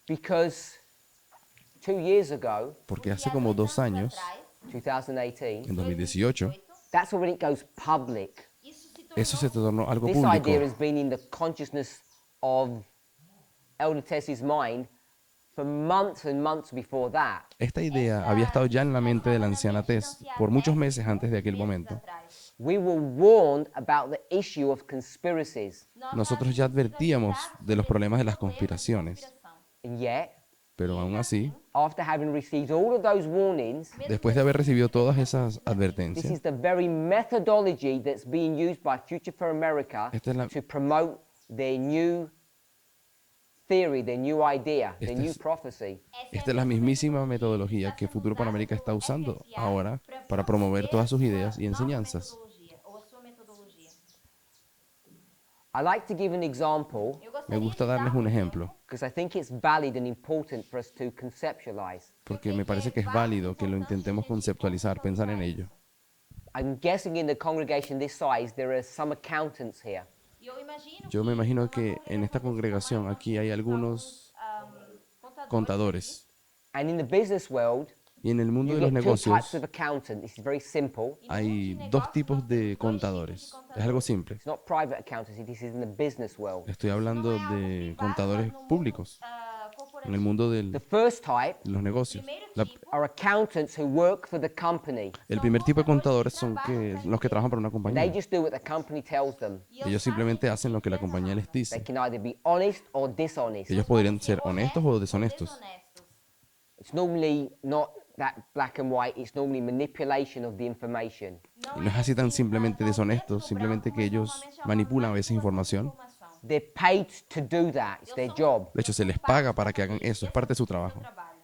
because 2 years ago, porque hace como 2 años, 2018, en 2018, that's when it goes public. eso se tornó algo This idea público. has been in the consciousness of Elder Tessie's mind for months and months before that. Esta idea había estado ya en la mente de la anciana Tess por muchos meses antes de aquel momento. We were warned about the issue of conspiracies, Nosotros ya advertíamos de los problemas de las conspiraciones, and yet, pero aún así, after having received all of those warnings, después de haber recibido todas esas this advertencias, is the very methodology that's being used by Future for America Esta es la- to promote their new theory, their new idea, their Esta new es- prophecy. esta es la mismísima metodología que Futuro para América está usando ahora para promover todas sus ideas y enseñanzas. Ou a sua metodologia. I like to give an example Eu Me gostaria gusta de dar darles un ejemplo, because I think it's valid and important for us to conceptualize. porque me parece que es válido que lo intentemos conceptualizar, pensar en ello. I'm guessing in the congregation this size there are some accountants here. E eu imagino Yo me imagino que en esta congregación aquí hay algunos contadores. And in the business world, Y en el mundo you de los get two negocios types of accountant. This is very simple. hay 2 tipos de contadores. Es algo simple. It's not private accountancy, this is in the business world. Estoy hablando de contadores públicos en el mundo The de first type los negocios. La- are accountants who work for the company. el primer tipo de contadores son los que trabajan para una They compañía. just do what the company tells them. Ellos simplemente hacen lo que la compañía les They dice. can either be honest or dishonest. Ellos podrían ser honestos o deshonestos. It's normally not that black and white, it's normally manipulation of the information. Y no es así tan simplemente deshonestos, simplemente que ellos manipulan a veces información. They're paid to do that, it's their job, De hecho, se les paga para que hagan eso, es parte de su trabajo.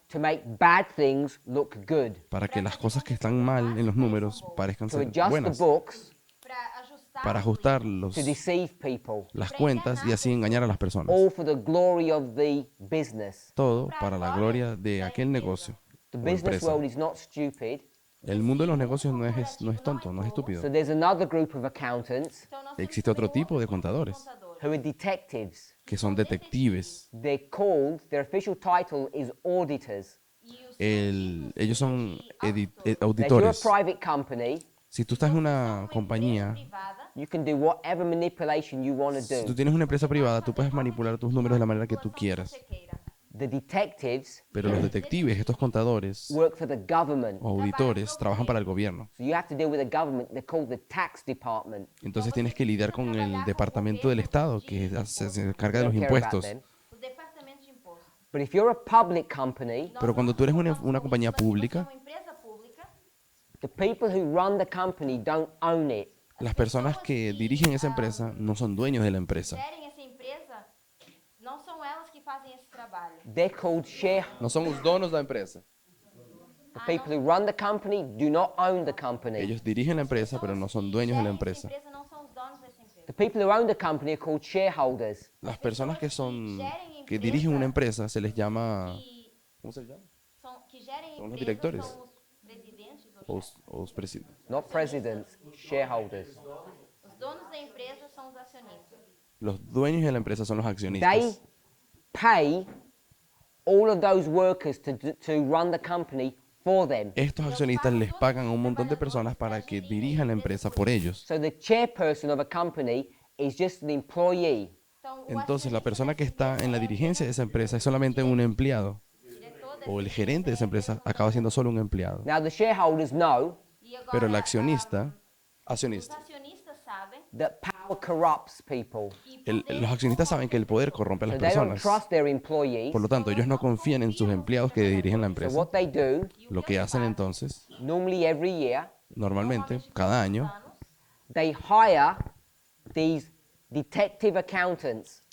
to make bad things look good, Para que las cosas que están mal en los números parezcan to ser adjust the buenas. books, Para ajustar to deceive people, las cuentas y así engañar a las personas. all for the glory of the business. Todo para la gloria de aquel negocio The o business empresa. world is not stupid, El mundo de los negocios no es tonto, no es estúpido. so there's another group of accountants Então, nós Existe otro tipo de contadores contadores who are detectives. que son detectives. They're called, their official title is auditors. Ellos son Now, if you're a auditores. private company, Si tú estás en una compañía, privada, you can do whatever manipulation you want to si tú do. tienes una empresa privada, tú puedes manipular tus números de la manera que tú quieras. você queira. The detectives Pero los detectives, estos contadores work for the government. o auditores, trabajan para el gobierno. So you have to deal with the government. They're called the tax department. Entonces tienes que lidiar con el departamento del Estado, que se encarga de los Don't care about impuestos. them. O departamento de imposto. But if you're a public company, Pero cuando tú eres una compañía pública, Uma empresa pública, the people who run the company don't own it. las personas que dirigen esa empresa no son dueños de la empresa. gerem essa empresa, não são elas que fazem esse trabalho. They're called No son los donos de la empresa. The people who run the company do not own the company. Ellos dirigen la empresa, pero no son dueños de la Gerem empresa. essa empresa não são os donos dessa empresa. The people who own the company are called shareholders. Las personas que dirigen una empresa se les llama, Que, ¿cómo se les llama? que gerem São os empresas diretores. são os presidentes ou Os presidentes. Not presidents, shareholders. os donos da empresa são os acionistas. Los dueños de la empresa son los They accionistas. pay all of those workers to run the company for them. Estos accionistas les pagan a un montón de personas para que dirijan la empresa por ellos. So the chairperson of a company is just an employee. Então, o Entonces, la acionista persona que está en la dirigencia de esa empresa es solamente un empleado. diretor dessa O el gerente de esa empresa acaba siendo solo un empleado. Now the shareholders know E agora, Pero el accionista, os accionista, acionistas sabem that power corrupts people. que los accionistas saben que el poder corrompe a So las they don't personas. trust their employees. Por lo tanto, ellos no confían en sus empleados que dirigen la So empresa. what they do, Lo que hacen entonces, normally every year, normalmente, cada año, they hire these detective accountants,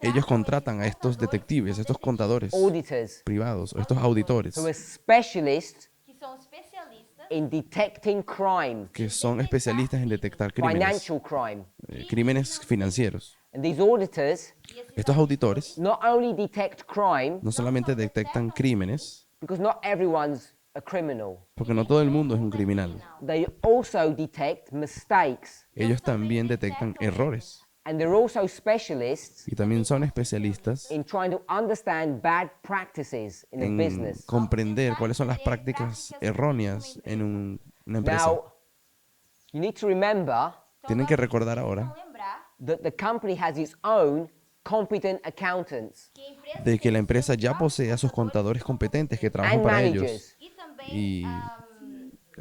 ellos contratan a estos detectives, estos contadores auditors, privados, o estos auditores, who are specialists que são especialistas in detecting crime, que son especialistas en detectar crímenes, financial crime. crímenes financieros. And these auditors Estos auditores not only detect crime, no solamente detectan crímenes, because not everyone's a criminal, porque no todo el mundo es un criminal. they also detect mistakes. Ellos también detectan errores And they're also specialists y también son especialistas in trying to understand bad practices in a en business. comprender cuáles son las prácticas erróneas en una empresa. Now, you need to remember Tienen que recordar ahora lembrar that the company has its own competent accountants que a empresa de que la empresa ya posee a sus contadores competentes que trabajan and para ellos, managers. e também y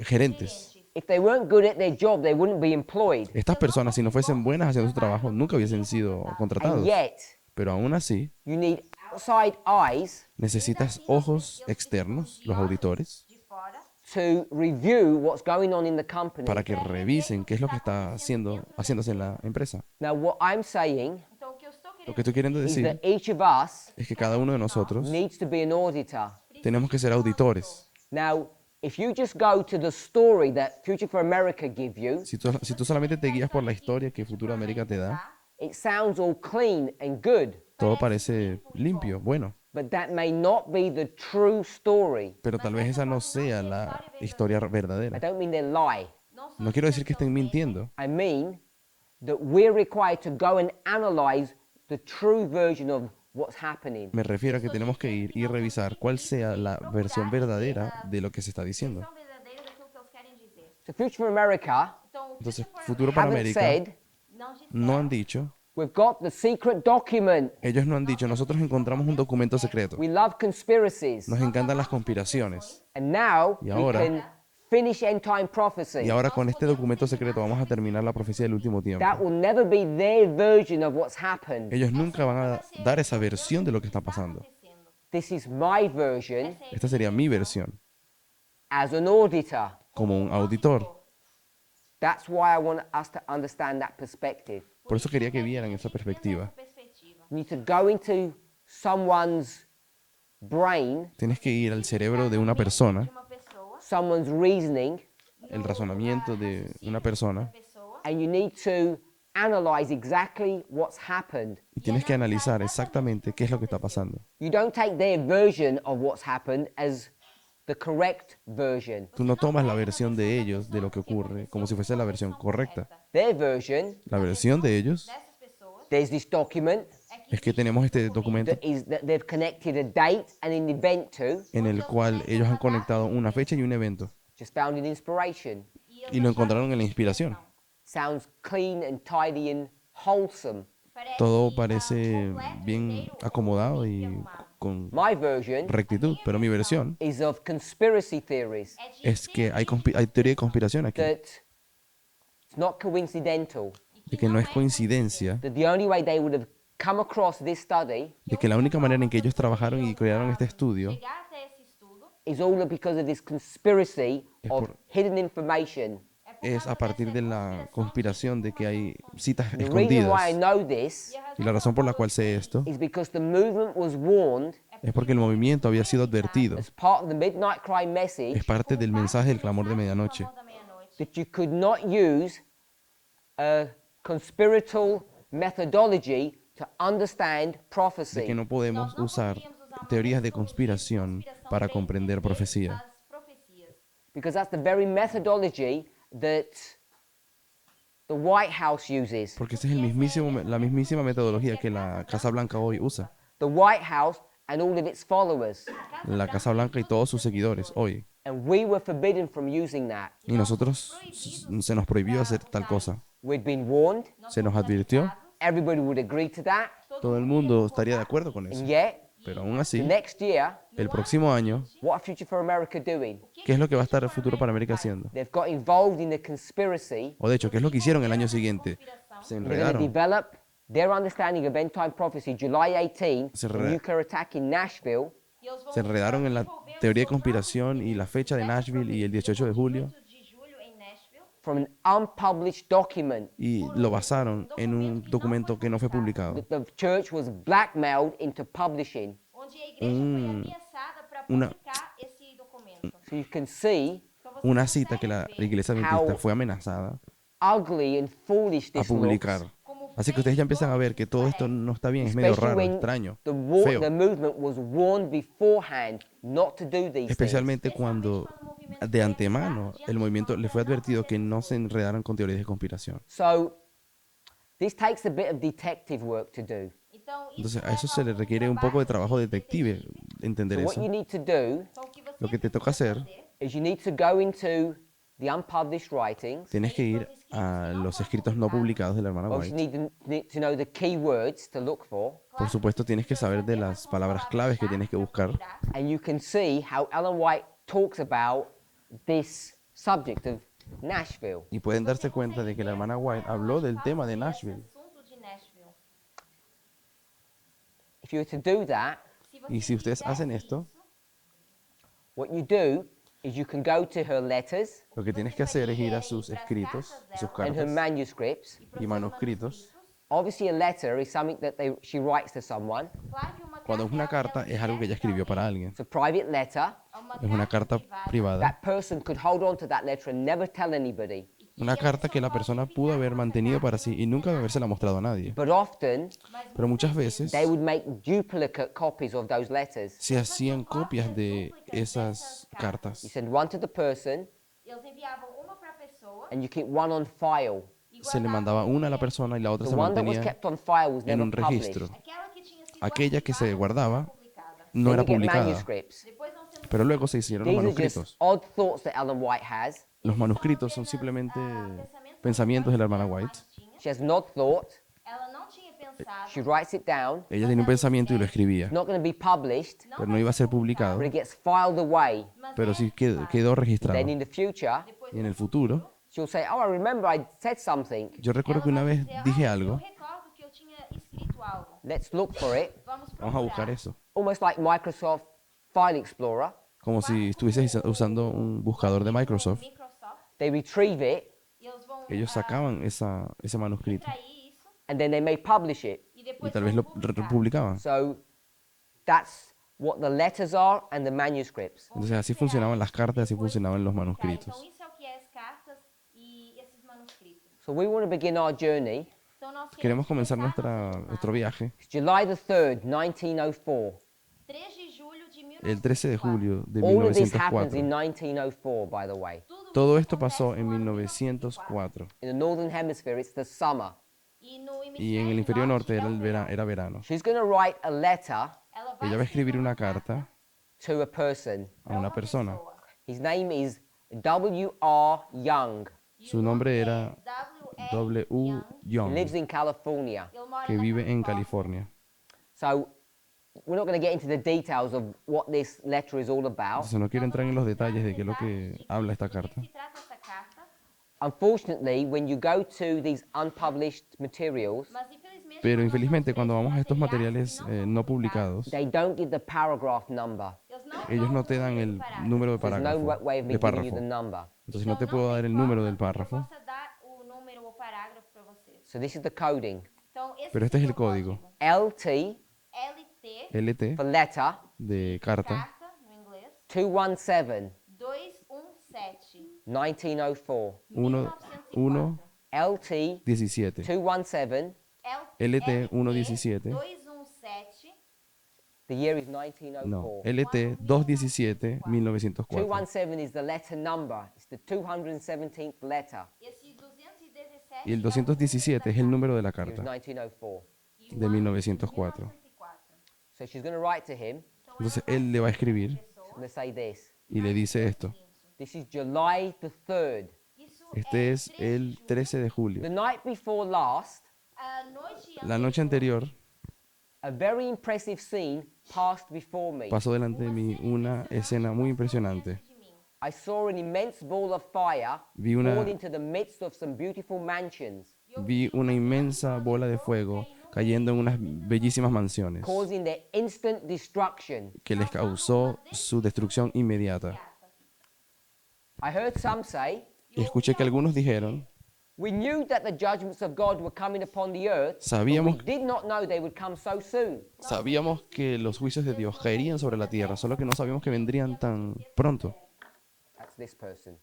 gerentes. If they weren't good at their job, they wouldn't be employed. Estas personas, si no fuesen buenas haciendo su trabajo, nunca hubiesen sido And contratados. yet, Pero aún así, you need outside eyes necesitas ojos externos, los auditores, de fora to review what's going on in the company. para que revisen qué es lo que está haciéndose en la empresa. Now, what I'm saying Então, o que eu estou Lo querendo que estoy queriendo is decir that each of us es que cada uno de nosotros needs to be an auditor. tenemos que ser auditores. Now, if you just go to the story that Future for America give you, Si tú solamente te guías por la historia que Futuro América te da, it sounds all clean and good, todo parece limpio, bueno, but that may not be the true story. pero tal vez esa no sea la historia I verdadera. don't mean they lie. No quiero decir que estén mintiendo, I mean that we're required to go and analyze the true version of what's happening. me refiero a que tenemos que ir y revisar cuál sea la versión verdadera de lo que se está diciendo. versão verdadeira daquilo que eles querem dizer. So Future for America Então, o Entonces, Future for Futuro para haven't América said, não disseram no han dicho, we've got the secret document. ellos no han dicho, nosotros encontramos un documento secreto, We love conspiracies. nos encantan las conspiraciones, And now Y we ahora- can finish end time prophecy. y ahora con este documento secreto vamos a terminar la profecía del último tiempo. That will never be their version of what's happened. Ellos nunca van a dar esa versión de lo que está pasando. acontecendo. This is my version Esta sería mi versión, as an auditor. como un auditor. That's why I want us to understand that perspective. Por eso quería que vieran esa perspectiva. Perspectiva. You need to go into someone's brain, Tienes que ir al cerebro de una persona, De uma pessoa, someone's reasoning, el razonamiento de una persona, pessoa, and you need to analyze exactly what's happened. y tienes que analizar exactamente qué es lo que está pasando. You don't take their version of what's happened as the correct version. Tú no tomas la versión de ellos de lo que ocurre como si fuese la versión correcta. Their version La versión de ellos dessas pessoas there's this document es que tenemos este documento that they've connected a date and an event to, en el cual ellos han conectado una fecha y un evento just found in inspiration. y lo encontraron en la inspiración. Sounds clean and tidy and wholesome. Todo parece bien acomodado y con My version rectitud, pero mi versión is of conspiracy theories, es que hay teoría de conspiración aquí, that it's not coincidental, de que no es coincidencia, that the only way they would have come across this study de que la única manera en que ellos trabajaron y crearon este estudio Llegar até esse estudo is all because of this conspiracy Es of por- hidden information. es a partir de la conspiración de que hay citas The reason why I escondidas. know this Y la razón por la cual sé esto is because the movement was warned es porque el movimiento había sido advertido. as part of the Midnight Cry message Es parte del mensaje del clamor de medianoche, da meia-noite. that you could not use a conspiratorial methodology to understand de que prophecy. no podemos usar teorías de conspiración para comprender profecía, As profecias. Because that's the very methodology that the White House uses. porque esa es la mismísima metodología que la Casa Blanca hoy usa. The White House and all of its followers. La Casa Blanca y todos sus seguidores hoy. And we were forbidden from using that. Y nosotros se nos prohibió hacer tal cosa. We'd been warned. Se nos advirtió, Everybody would agree to that. todo el mundo estaría de acuerdo con eso. And yet, Pero aún the así, next year, el próximo año, what are Future for America doing? ¿qué es lo que va a estar el futuro para América haciendo? They've got involved in the conspiracy. O de hecho, ¿qué es lo que hicieron el año siguiente? Se They're going to enredaron. develop their understanding of end time prophecy July 18, Se the re- nuclear attack in Nashville. E eles vão Se enredaron en la desenvolver teoría de o seu conspiración y la fecha de Nashville y el 18 de julio 18 de julho em Nashville, From an unpublished document y lo basaron en un documento que no fue publicado. that the church was blackmailed into publishing. onde a igreja foi ameaçada para una- publicar esse documento. So you can see Então vocês Una conseguem cita que la ver iglesia adventista fue amenazada ugly and foolish a this publicar. looks. como Así que ustedes ya empiezan a ver que todo esto no está bien, es medio Especially raro, when extraño, the feo. movement was warned beforehand not to do these things. Especialmente cuando de antemano el movimiento le fue advertido que no se enredaran con teorías de conspiración. So this takes a bit of detective work to do. Então, isso Entonces a leva eso se le requiere un poco de trabajo detective, entender So what eso. you need to do Então, o que você Lo que te toca hacer, is you need to go into the unpublished writings. tienes que ir a los escritos no publicados de la hermana Obviously, White. need to know the key words to look for. Por supuesto, tienes que saber de las palabras claves que tienes que buscar. And you can see how Ellen White talks about this subject of Nashville. Y pueden darse cuenta de que la hermana White habló del tema de Nashville. assunto de Nashville. If you were to do that, Y si ustedes hacen esto, what you do is you can go to her letters lo que tienes que hacer es ir a sus escritos, a sus and her cartas manuscripts. y manuscritos. Obviously, a letter is something that she writes to someone. Claro que uma Cuando es una carta, es algo que ella escribió para alguien. It's a private letter. Es una carta privada. That person could hold on to that letter and never tell anybody. Una carta que la persona pudo haber mantenido para sí y nunca habérsela mostrado a nadie. But often, Pero muchas veces they would make duplicate copies of those letters. se hacían copias de esas You cartas. send one to the person Eles enviavam uma para a pessoa and you keep one on file. e Se le guardavam mandaba una a la persona y la otra The se one that was mantenía kept on file was en never un registro. published. aquela que tinha sido Aquella que se arquivada, guardaba publicada. no Then era you get publicada, manuscripts. Depois nós temos pero luego se hicieron los These are just manuscritos. odd thoughts that Ellen White has. Los manuscritos son simplemente pensamientos de la hermana White. She has an odd thought. ela não tinha pensado, She writes it down. Ella tenía un pensamiento y lo escribía, It's not going to be published, pero no iba a ser publicado, but it gets filed away. pero sí quedó registrado. Then in the future, Y en el futuro, she'll say, "Oh, I remember I said something. yo recuerdo que una vez dije algo, eu recordo que eu tinha escrito algo. Let's look for it." Vamos vamos a buscar procurar. eso. Almost like Microsoft File Explorer. Como si estuvieses usando un buscador de Microsoft. Microsoft, They retrieve it e eles vão Ellos sacaban ese manuscrito extrair isso and then they may publish it. e y depois tal vez vão lo publicar. publicaban. So that's what the letters are and the manuscripts. Entonces así funcionaban las cartas, así funcionaban los Então manuscritos. isso é o que é as cartas e esses manuscritos. So we want to begin our journey. Então nós Queremos comenzar começar nuestro viaje It's July the 3rd, 1904. 3 de julho de el 13 de julio de All of this happens 1904. in 1904, by the way. Todo esto pasó en 1904. In the Northern Hemisphere, it's the summer. E no y en el hemisferio norte era, era verano. She's going to write a letter ela Ella va a escribir una carta to a person. a una persona. His name is W.R. Young. Su nombre era W. He Young, lives in California. Ele mora que na vive en Califórnia. California. So we're not going to get into the details of what this letter is all about. Entonces no quiero entrar en los detalles de qué es lo que habla esta carta. Se trata essa carta, Unfortunately, when you go to these unpublished materials, mas infelizmente Pero quando infelizmente nós cuando vamos vamos a estos materiais materiales que no são publicados, publicados, they don't give the paragraph number. ellos no te dan el número de There's no parágrafo, way of me de giving you the párrafo. number. Entonces no te puedo dar el número del párrafo, Eu posso dar o número ou parágrafo para vocês. So this is the coding. Então, esse pero este es seria el o código. LT LT, LT for letter de carta carta no inglés, 217 217, 1904. 1 LT 17. 217. LT 117. 217, The year is 1904. No, LT 217 1904. 217 is the letter number. It's the 217th letter. esse 217 Y el 217 es el número de la It was carta 1904. de 1904. So she's going to write to him. Entonces él le va a escribir She's going to say this. y le dice esto. This is July the 3rd. Este es el 13 de julio. The night before last, A noite La noche anterior a very impressive scene passed before me. pasó delante de mí una escena muy impresionante. de mim. I saw an immense ball of fire Vi una- fall into the midst of some beautiful mansions, Vi una inmensa bola de fuego cayendo en unas bellísimas mansiones causing their instant destruction. que les causó su destrucción inmediata. I heard some say, Y escuché que algunos dijeron, we knew that the judgments of God were coming upon the earth, but we sabíamos, did not know they would come so soon. sabíamos que los juicios de Dios caerían sobre la tierra, solo que no sabíamos que vendrían tan pronto. That's this person.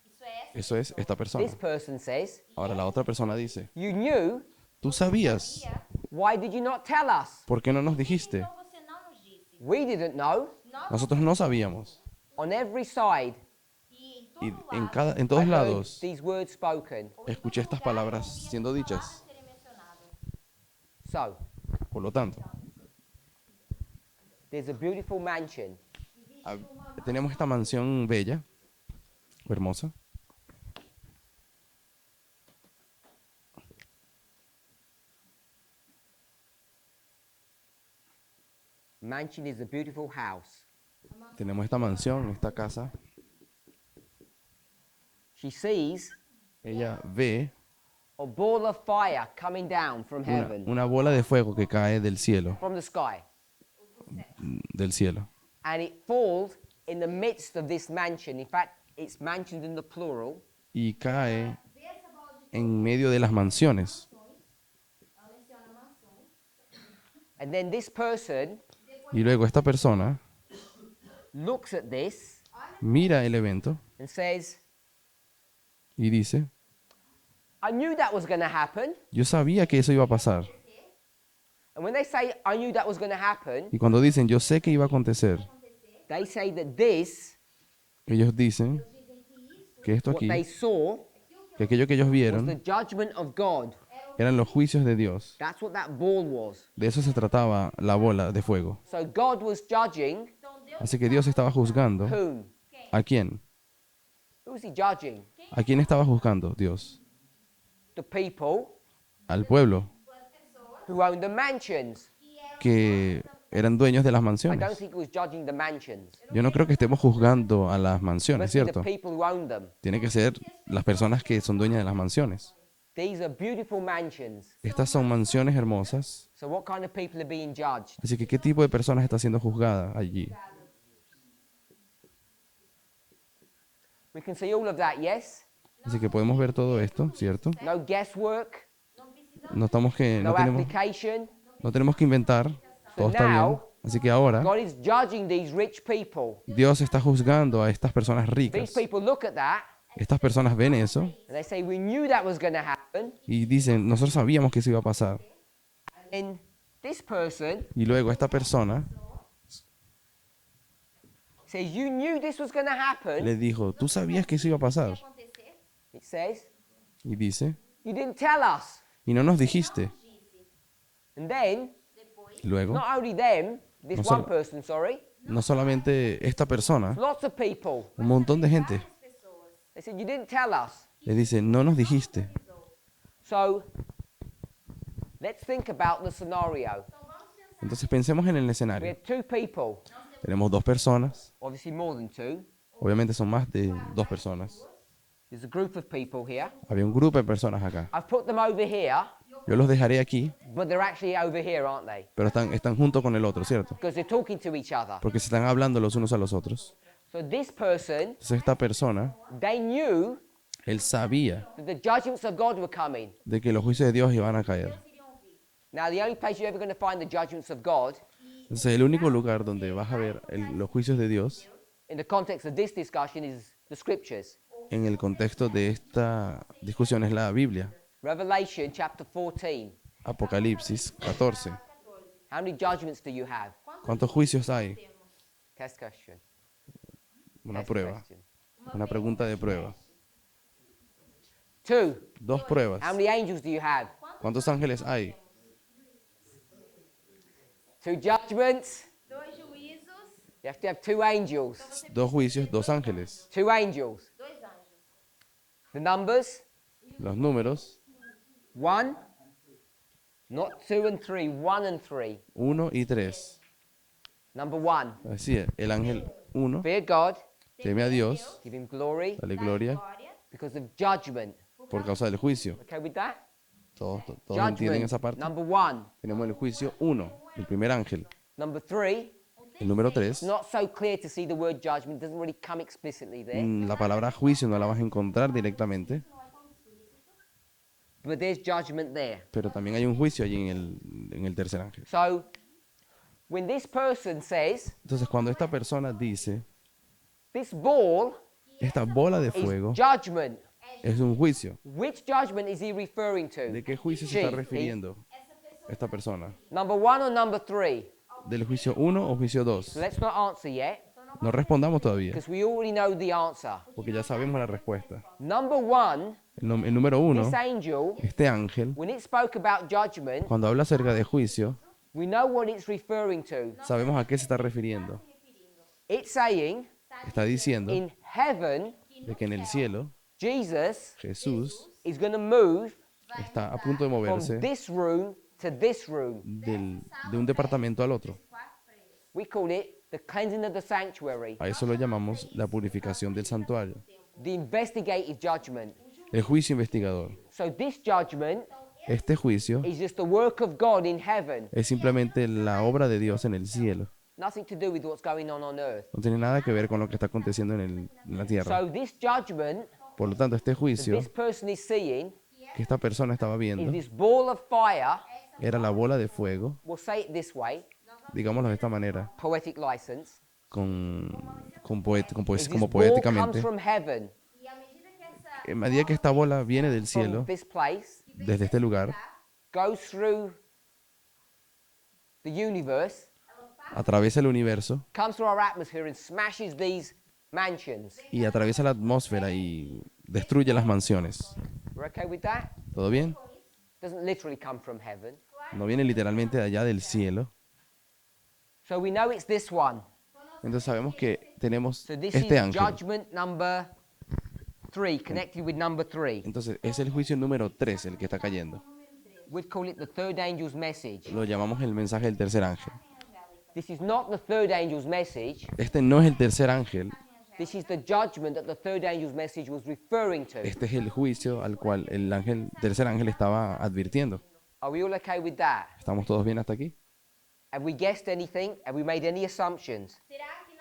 Isso é Eso es esta persona. This person says, Ahora la otra persona dice, you knew, ¿tú sabías? why did you not tell us? ¿Por qué no nos dijiste? então você não nos disse. We didn't know. Nosotros no sabíamos. On every side, E em Y todo en, lado, I todos heard lados these words spoken. escuché estas palabras siendo dichas. serem mencionadas. So, Por lo tanto, there's a beautiful mansion. tenemos esta mansión bella, o hermosa. Mansion is a beautiful house. Tenemos esta mansión, esta casa. She sees Ella ve a ball of fire coming down from heaven, una bola de fuego que cae del cielo, from the sky. del cielo. And it falls in the midst of this mansion. In fact, it's mansions in the plural. Y cae en medio de las mansiones. Ela menciona mansões. And then this person Y luego esta persona looks at this mira el evento and says, y dice, I knew that was going to happen. yo sabía que eso iba a pasar. And when they say, I knew that was going to happen, Y cuando dicen, yo sé que iba a acontecer, they say that this, ellos dicen que esto what aquí, they saw, que aquello que ellos was the vieron, judgment of God. eran los juicios de Dios. That's what that ball was. De eso se trataba la bola de fuego. So God was judging Então Deus Así que Dios estaba juzgando. whom? ¿A quién? Who was he judging? ¿A quién estaba juzgando Dios? The people Al pueblo, who owned the mansions. que eran dueños de las I don't mansiones. think he was judging the mansions. Yo no creo que estemos juzgando a las It mansiones, must be the ¿cierto? people who own them. Tiene que ser las personas que son dueñas de las mansiones. These are beautiful mansions. Estas son mansiones hermosas. So what kind of people are being judged? Así que, ¿qué tipo de personas está siendo juzgada allí? We can see all of that, yes? Así que podemos ver todo esto, ¿cierto? No guesswork, No estamos que, no no application. tenemos que inventar. Todo está bien. Así que ahora God is judging these rich people. Dios está juzgando a estas personas These ricas. people look at that Estas personas ven eso and they say, we knew that was going to happen. y dicen, nosotros sabíamos que eso iba a pasar. And this person Y luego esta persona says, you knew this was going to happen. le dijo, ¿tú sabías que eso iba a pasar? acontecer, It says, Y dice, you didn't tell us. Y no nos dijiste. And then, Luego, not only them, this No one solo- person, sorry, no solamente esta persona, lots of people. un montón de gente They said, you didn't tell us. le dice, no nos dijiste. So, let's think about the scenario. Entonces pensemos en el We escenario. had two people, Tenemos dos personas, obviously more than two. obviamente son más de dos personas. There's a group of people here. Había un grupo de personas acá. I've put them over here, Yo los dejaré aquí, but they're actually over here, aren't they? pero están junto con el otro, ¿cierto? Because they're talking to each other. Porque se están hablando los unos a los otros. So this person, Entonces esta persona, they knew él sabía that the judgments of God were coming. de que los juicios de Dios iban a caer. Now, the only place you're ever going to find the judgments of God, Entonces el único lugar donde vas a ver los juicios de Dios in the context of this discussion, is the scriptures. en el contexto de esta discusión es la Biblia. Revelation chapter 14. Apocalipsis 14. How many judgments do you have? ¿Cuántos juicios hay? Test question. Una Test prueba, question. una pregunta de prueba. 2. Dos pruebas. How many angels do you have? ¿Cuántos ángeles hay? 2 judgments. Dois juízos, You have to have 2 angels. Dos juicios, dos ángeles. 2 angels. dois anjos. The numbers, Los números 1, not 2 and 3, 1 and 3. 1 y 3. Number 1, Así es, el ángel 1 fear God, teme a Dios, give him glory dale gloria Glória, because of judgment. por causa del juicio. Okay with that? Todos entienden esa parte. Number 1. Tenemos el juicio 1, el primer ángel. Number 3, El número 3, it's not so clear to see the word judgment, it doesn't really come explicitly there. la palabra juicio no la vas a encontrar directamente, But there's judgment there. pero también hay un juicio allí en el tercer ángel. So, when this person says, Entonces, cuando esta persona dice, this ball esta bola de is fuego judgment, es un juicio, which judgment is he referring to? ¿de qué juicio se She, está he. refiriendo esta persona? Number 1 or number 3? ¿Del juicio 1 o juicio 2? So let's not answer yet, No respondamos todavía, because we already know the answer. porque ya sabemos la respuesta. Number 1, El número 1, this angel, este ángel, when it spoke about judgment, cuando habla acerca de juicio, we know what it's referring to. sabemos a qué se está refiriendo. It's saying, Está diciendo in heaven, de que en el cielo Jesus Jesús is going to move está a punto de from moverse this room to this room. de un departamento al otro. We call it the cleansing of the sanctuary, A eso lo llamamos la purificación del santuario, the investigative judgment. el juicio investigador. So this judgment Este juicio is just the work of God in heaven, es simplemente la obra de Dios en el cielo. nothing to do with what's going on earth. No tiene nada que ver con lo que está aconteciendo en la tierra. So this judgment Por lo tanto, este that juicio this person is seeing que esta persona estaba is viendo this ball of fire. era la bola de fuego, We'll say it this way, digámoslo de esta manera, poetic license. Is this como ball comes poéticamente. from heaven, e à medida que essa En medida que esta bola viene del from cielo, this place, desde este lugar, goes through the universe, atraviesa el universo comes through our atmosphere and smashes these mansions. y atraviesa la atmósfera y destruye las mansiones. We're okay with that? ¿Todo bien? Doesn't literally come from heaven. No viene literalmente de allá del cielo. So we know it's this one. Entonces sabemos que tenemos So this is este ángel. judgment number 3, connected with number 3. Entonces es el juicio número 3 el que está cayendo. We'd call it the third angel's message. Lo llamamos el mensaje del tercer ángel. This is not the third angel's message. Este no es el tercer ángel. This is the judgment that the third angel's message was referring to. Este es el juicio al cual el tercer ángel estaba advirtiendo. Are we all okay with that? ¿Estamos todos bien hasta aquí? Have we guessed anything? Have we made any assumptions?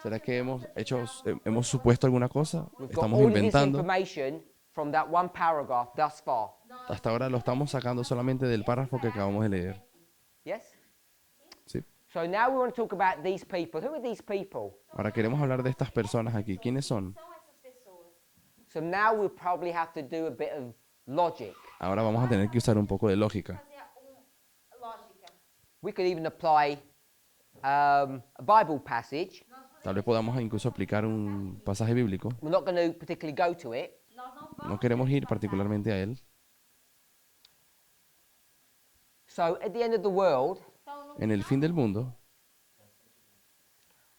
será que nós ¿Será que hemos supuesto alguna cosa? We've got ¿Estamos all of this inventando? information from that one paragraph thus far. Hasta ahora lo estamos sacando solamente del párrafo que acabamos de leer. Yes? ¿Sí? So now we want to talk about these people. Who are these people? Ahora queremos hablar de estas personas aquí. ¿Quiénes son? são essas pessoas. So now we'll probably have to do a bit of logic. Ahora vamos a tener que usar un poco de lógica. Fazer lógica. We could even apply a Bible passage. Tal vez podamos incluso aplicar un pasaje bíblico. We're not going to particularly go to it, Nós não vamos No queremos ir particularmente a él, So at the end of the world, Então, no En el fin del mundo,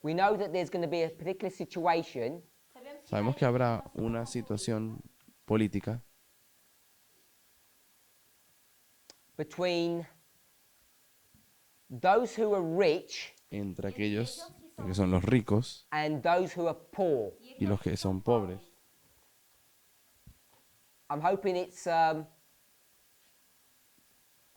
we know that there's going to be a particular situation sabemos que habrá una situación política between those who are rich entre aquellos que son los ricos and those who are poor. y los que son pobres. I'm hoping it's a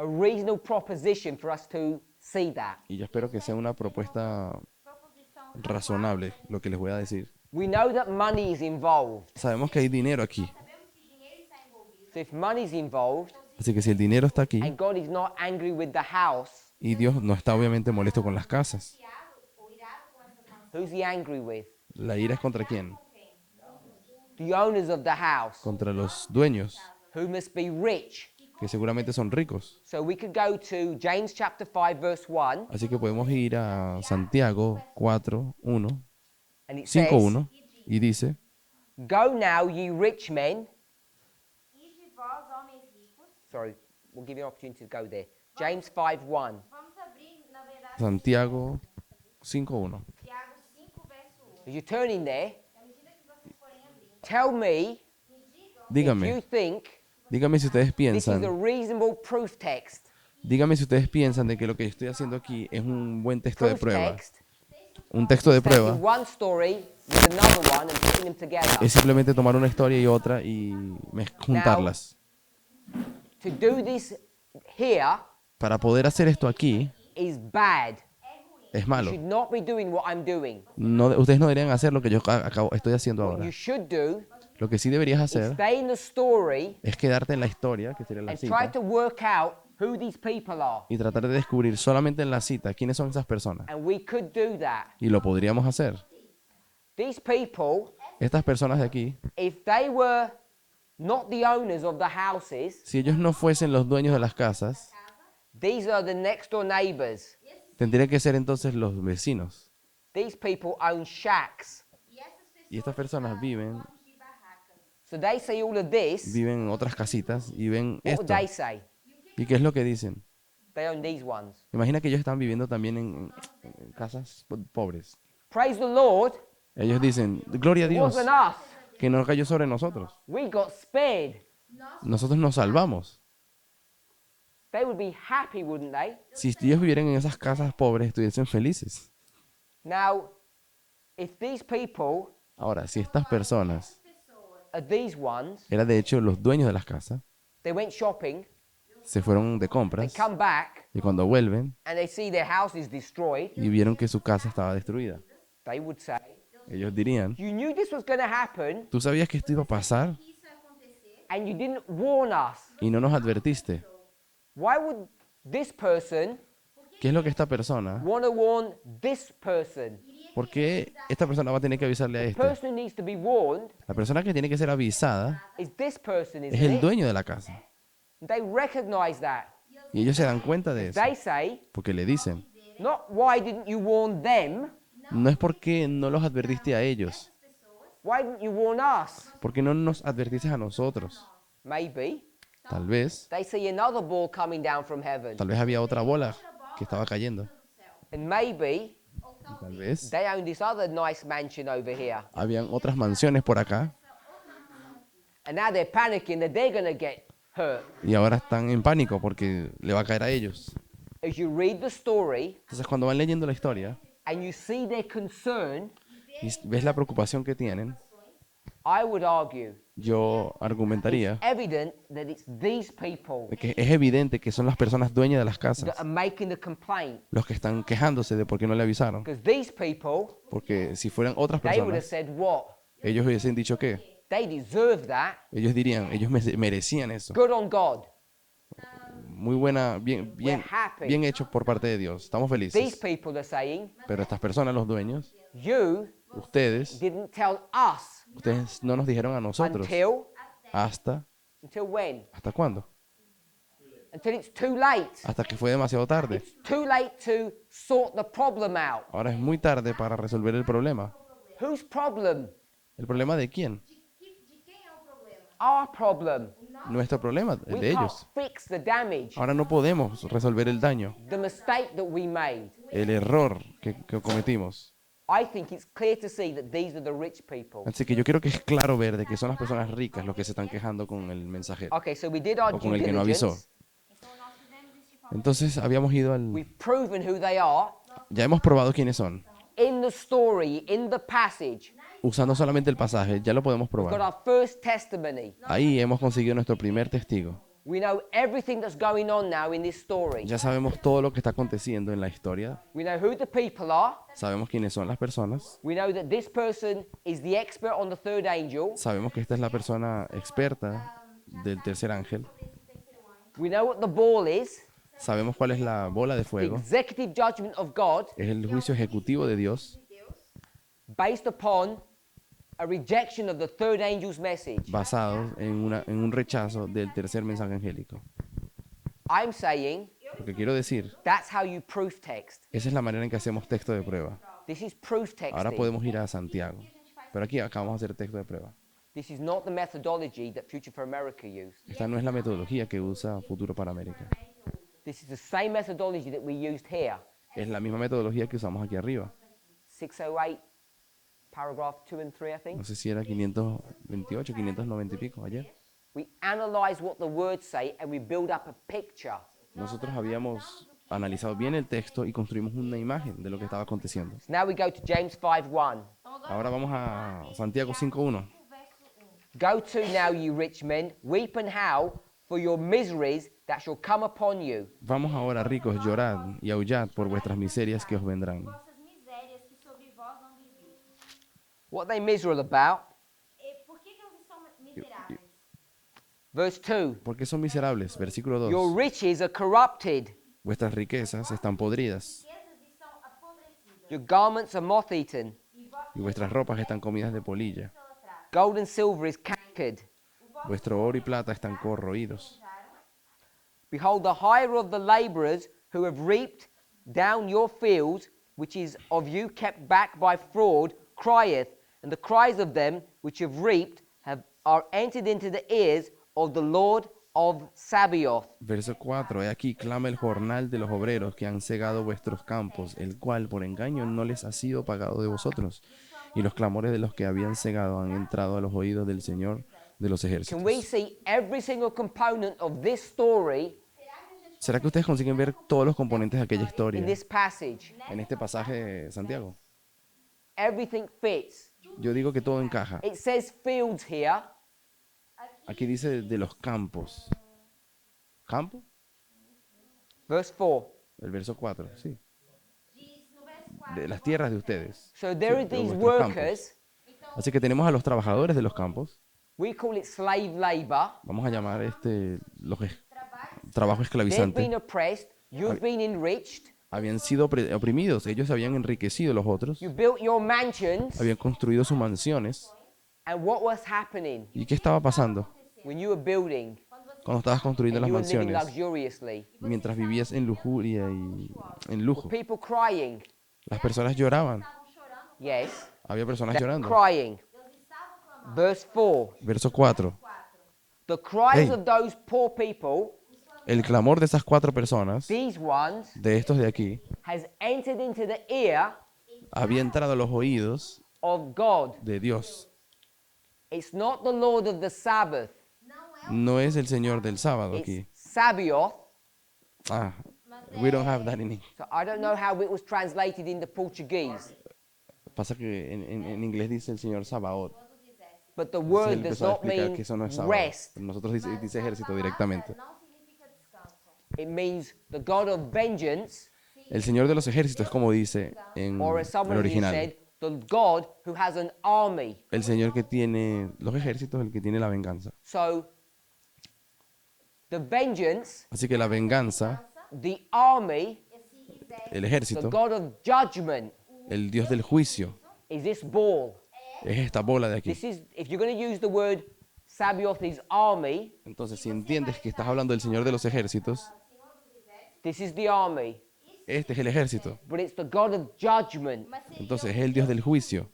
reasonable proposition for us to see that. Y yo espero que sea una propuesta proposição razonable lo que les voy a decir. We know that money is involved. Sabemos que hay dinero aquí, sabemos que dinheiro está envolvido. So if money is involved así que si el dinero está aquí and God is not angry with the house, y Dios no está obviamente molesto con las casas, Irado ou irado com essa mansão. who's he angry with? ¿la ira es contra quién? The owners of the house, Contra los dueños, who must be rich. que seguramente son ricos. So we could go to James chapter 5 verse 1 Así que podemos ir a Santiago 4:1, and it says, 5:1 y dice, "Go now, ye rich men." Ide vós, homens ricos. Sorry, we'll give you an opportunity to go there. James 5:1. Vamos abrir, na verdade, Santiago 5:1. Tiago 5, verso 1. As you're turning there, À medida que vocês forem abrindo, tell me me digam if you Dígame, think dígame si ustedes this is a piensan, reasonable proof text. dígame si ustedes piensan de que lo que yo estoy haciendo aquí es un buen texto de Proof prueba. text, Un texto de taking prueba one story with another one and putting them together. es simplemente tomar una historia y otra y juntarlas. To do this here Para poder hacer esto aquí is bad. es You malo. should not be doing what I'm doing. No, ustedes no deberían hacer lo que yo estoy haciendo What ahora. you should do Lo que sí deberías is hacer stay in the story es quedarte en la historia, que sería la and try cita, to work out who these people are. y tratar de descubrir solamente en la cita quiénes son esas personas. And we could do that. Y lo podríamos hacer. These people, Estas personas de aquí, if they were not the owners of the houses, si ellos no fuesen los dueños de las casas, these are the next door neighbors. tendrían que ser entonces los vecinos. These people own shacks. Y estas personas viven, de barracas. So they say all of this. viven en otras casitas y ven What would esto. they say? ¿Y qué es lo que dicen? They own these ones. Imagina que ellos están viviendo también en casas pobres. Praise the Lord. Ellos dicen, gloria a It Dios, wasn't us. que no cayó sobre nosotros. We got spared. Nosotros nos salvamos. They would be happy, wouldn't they? Si ellos vivieran en esas casas pobres, estuviesen felices. Now, if these people Ahora, si estas personas are these ones, eran de hecho los dueños de las casas, they went shopping, se fueron de they compras come back, y cuando vuelven and they see their house is destroyed, y vieron que su casa estaba destruida, they would say, ellos dirían, "You knew this was going to happen, ¿tú sabías que esto iba a pasar Que isso ia acontecer. and you didn't warn us. y no nos advertiste? Why would this person ¿Qué es lo que esta persona? want to warn this person? ¿Por qué esta persona va a tener que avisarle a The este? person who needs to be warned La persona que tiene que ser avisada is this person, es isn't el it? dueño de la casa. They recognize that. Y ellos se dan cuenta de eso, They say, porque le dicen, not why didn't you warn them, no es porque no los advertiste a ellos, why didn't you warn us? porque no nos advertiste a nosotros. Maybe Tal vez they see another ball coming down from heaven, Tal vez había otra bola que estaba cayendo. and maybe Y tal vez they own this other nice mansion over here, habían otras mansiones por acá and now they're panicking that they're going to get hurt. y ahora están en pánico porque le va a caer a ellos. As you read the story Entonces cuando van leyendo la historia and you see their concern, y ves la preocupación que tienen, I would argue yo argumentaría evident that it's these people de que es evidente que son las personas dueñas de las that casas are making the complaint, los que están quejándose de por qué no le avisaron. because these people, Porque si fueran otras they would have personas, said what? ellos hubiesen dicho que They deserve that. ellos dirían, ellos merecían eso. Good on God. Muy buena, bien, We're happy. bien hecho por parte de Dios. Estamos These felices. people are saying, Pero estas personas, los dueños, you ustedes didn't tell us Ustedes no nos dijeron a nosotros. until ¿Hasta when? hasta cuándo? Until it's too late. Hasta que fue demasiado tarde. Too late to sort the problem out. Ahora es muy tarde para resolver el problema. Whose problem? ¿El problema de quién? De quem é o problema? our problem. Nuestro problema, el We de can't ellos. fix the damage, Ahora no podemos resolver el daño, the mistake that we made. el error que cometimos. I think it's clear to see that these are the rich people. Así que yo creo que es claro ver de que son las personas ricas los que se están quejando con el mensajero Okay, so we did our o con due el que no avisó. diligence. Então nós fizemos este favor. Entonces habíamos ido al... We've proven who they are Ya hemos probado quiénes son. in the story, in the passage. Usando solamente el pasaje, ya lo podemos We've got probar. our first testimony. Ahí hemos conseguido nuestro primer testigo. We know everything that's going on now in this story. Ya sabemos todo lo que está aconteciendo en la historia. We know who the people are. Sabemos quiénes son las personas. We know that this person is the expert on the third angel. Sabemos que esta es la persona experta del tercer ángel. We know what the ball is, Sabemos cuál es la bola de the fuego. executive judgment of God, Es el juicio ejecutivo de Dios based upon a rejection of the third angel's message. basado en un rechazo del tercer mensaje angélico. I'm saying Lo que quiero decir, that's how you proof text. esa es la manera en que hacemos texto de prueba. This is proof Ahora texting. podemos ir a Santiago. Pero aquí acabamos de hacer texto de prueba. This is not the methodology that Future for America used. Esta no es la metodología que usa Futuro para América. This is the same methodology that we used here. Es la misma metodología que usamos aquí arriba. 608, paragraph 2 and 3, I think. No sé si era 528, 590 y pico ayer. We analyze what the words say and we build up a picture. Nosotros habíamos analizado bien el texto y construimos una imagen de lo que estaba aconteciendo. So now we go to James 5:1. Ahora vamos a Santiago 5.1. Go to now, you rich men, weep and howl for your miseries that shall come upon you. Vamos ahora, ricos, llorad y aullad por vuestras miserias que os vendrán. Vossas misérias que sobre vós vão vir. What are they miserable about? Por que eles estão miseráveis? Verse 2. ¿Por qué son miserables? Versículo Your 2. riches are corrupted, Vuestras riquezas están podridas Riquezas estão apodrecidas. your garments are moth-eaten, y vuestras ropas están comidas de polilla. gold and silver is cankered. Vuestro oro y plata están corroídos. Behold, the hire of the laborers who have reaped down your fields, which is of you kept back by fraud, crieth, and the cries of them which have reaped are entered into the ears of the Lord of Sabaoth. Verso 4. He aquí clama el jornal de los obreros que han cegado vuestros campos, el cual por engaño no les ha sido pagado de vosotros. Y los clamores de los que habían cegado han entrado a los oídos del Señor de los ejércitos. Can we see every single component of this story ¿Será que ustedes consiguen ver todos los componentes de aquella historia in this passage? en este pasaje de Santiago? Everything fits. Yo digo que todo encaja. It says fields here. Aquí dice de los campos. ¿Campo? Verse 4. El verso 4, sí. Diz no verso 4. De las tierras de ustedes. So there Sí, are de these vuestros campos. workers. Así que tenemos a los trabajadores de los campos. We call it slave labor. Vamos a llamar trabajo They've esclavizante. been oppressed. You've been enriched. Habían sido oprimidos. Ellos se habían enriquecido los otros. You built your mansions. Habían construido sus mansiones. And what was happening ¿Y qué estaba pasando when you were building cuando estabas construyendo and las you were living mansiones? luxuriously? Mientras vivías en lujuria y en lujo. People crying. Las personas lloraban. Yes. Había personas They're llorando. crying. Verse 4. Verso 4. The cries Hey. of those poor people, El clamor de esas 4 personas, these ones, de estos de aquí, has entered into the ear había entrado a los oídos of God. de Dios. It's not the Lord of the Sabbath. No es el Señor del sábado It's aquí. Sabaoth. Ah, we don't have that in English. So I don't know how it was translated into Portuguese, Pasa que en inglés dice el Señor Sabaoth. but the Entonces word él does empezó a not explicar mean que eso no es sábado. rest. Pero nosotros dice ejército directamente. Não significa descanso. It means the God of vengeance, El Señor de los ejércitos, como dice en or as el someone has original. said, the God who has an army. El Señor que tiene los ejércitos, el que tiene la venganza. So the vengeance, Así que la venganza, the army, el the ejército, God of judgment el Dios del juicio, is this ball. es esta bola de aquí. This is, if you're going to use the word Sabaoth is army, Entonces, si entiendes que estás hablando del Señor de los ejércitos, this is the army, este es el ejército. but it's the God of judgment. Entonces, es el Dios del juicio.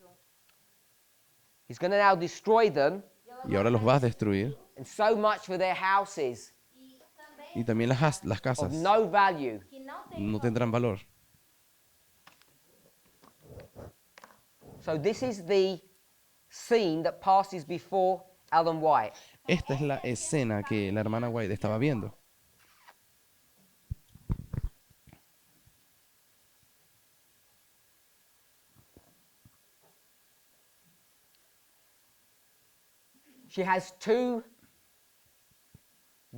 He's going to now destroy them, y ahora los vas a destruir. And so much for their houses E também Y también las of casas no value. que não tem no tendrán valor. So this is the scene that passes before Ellen White. Esta es la escena que la hermana White estaba viendo. She has two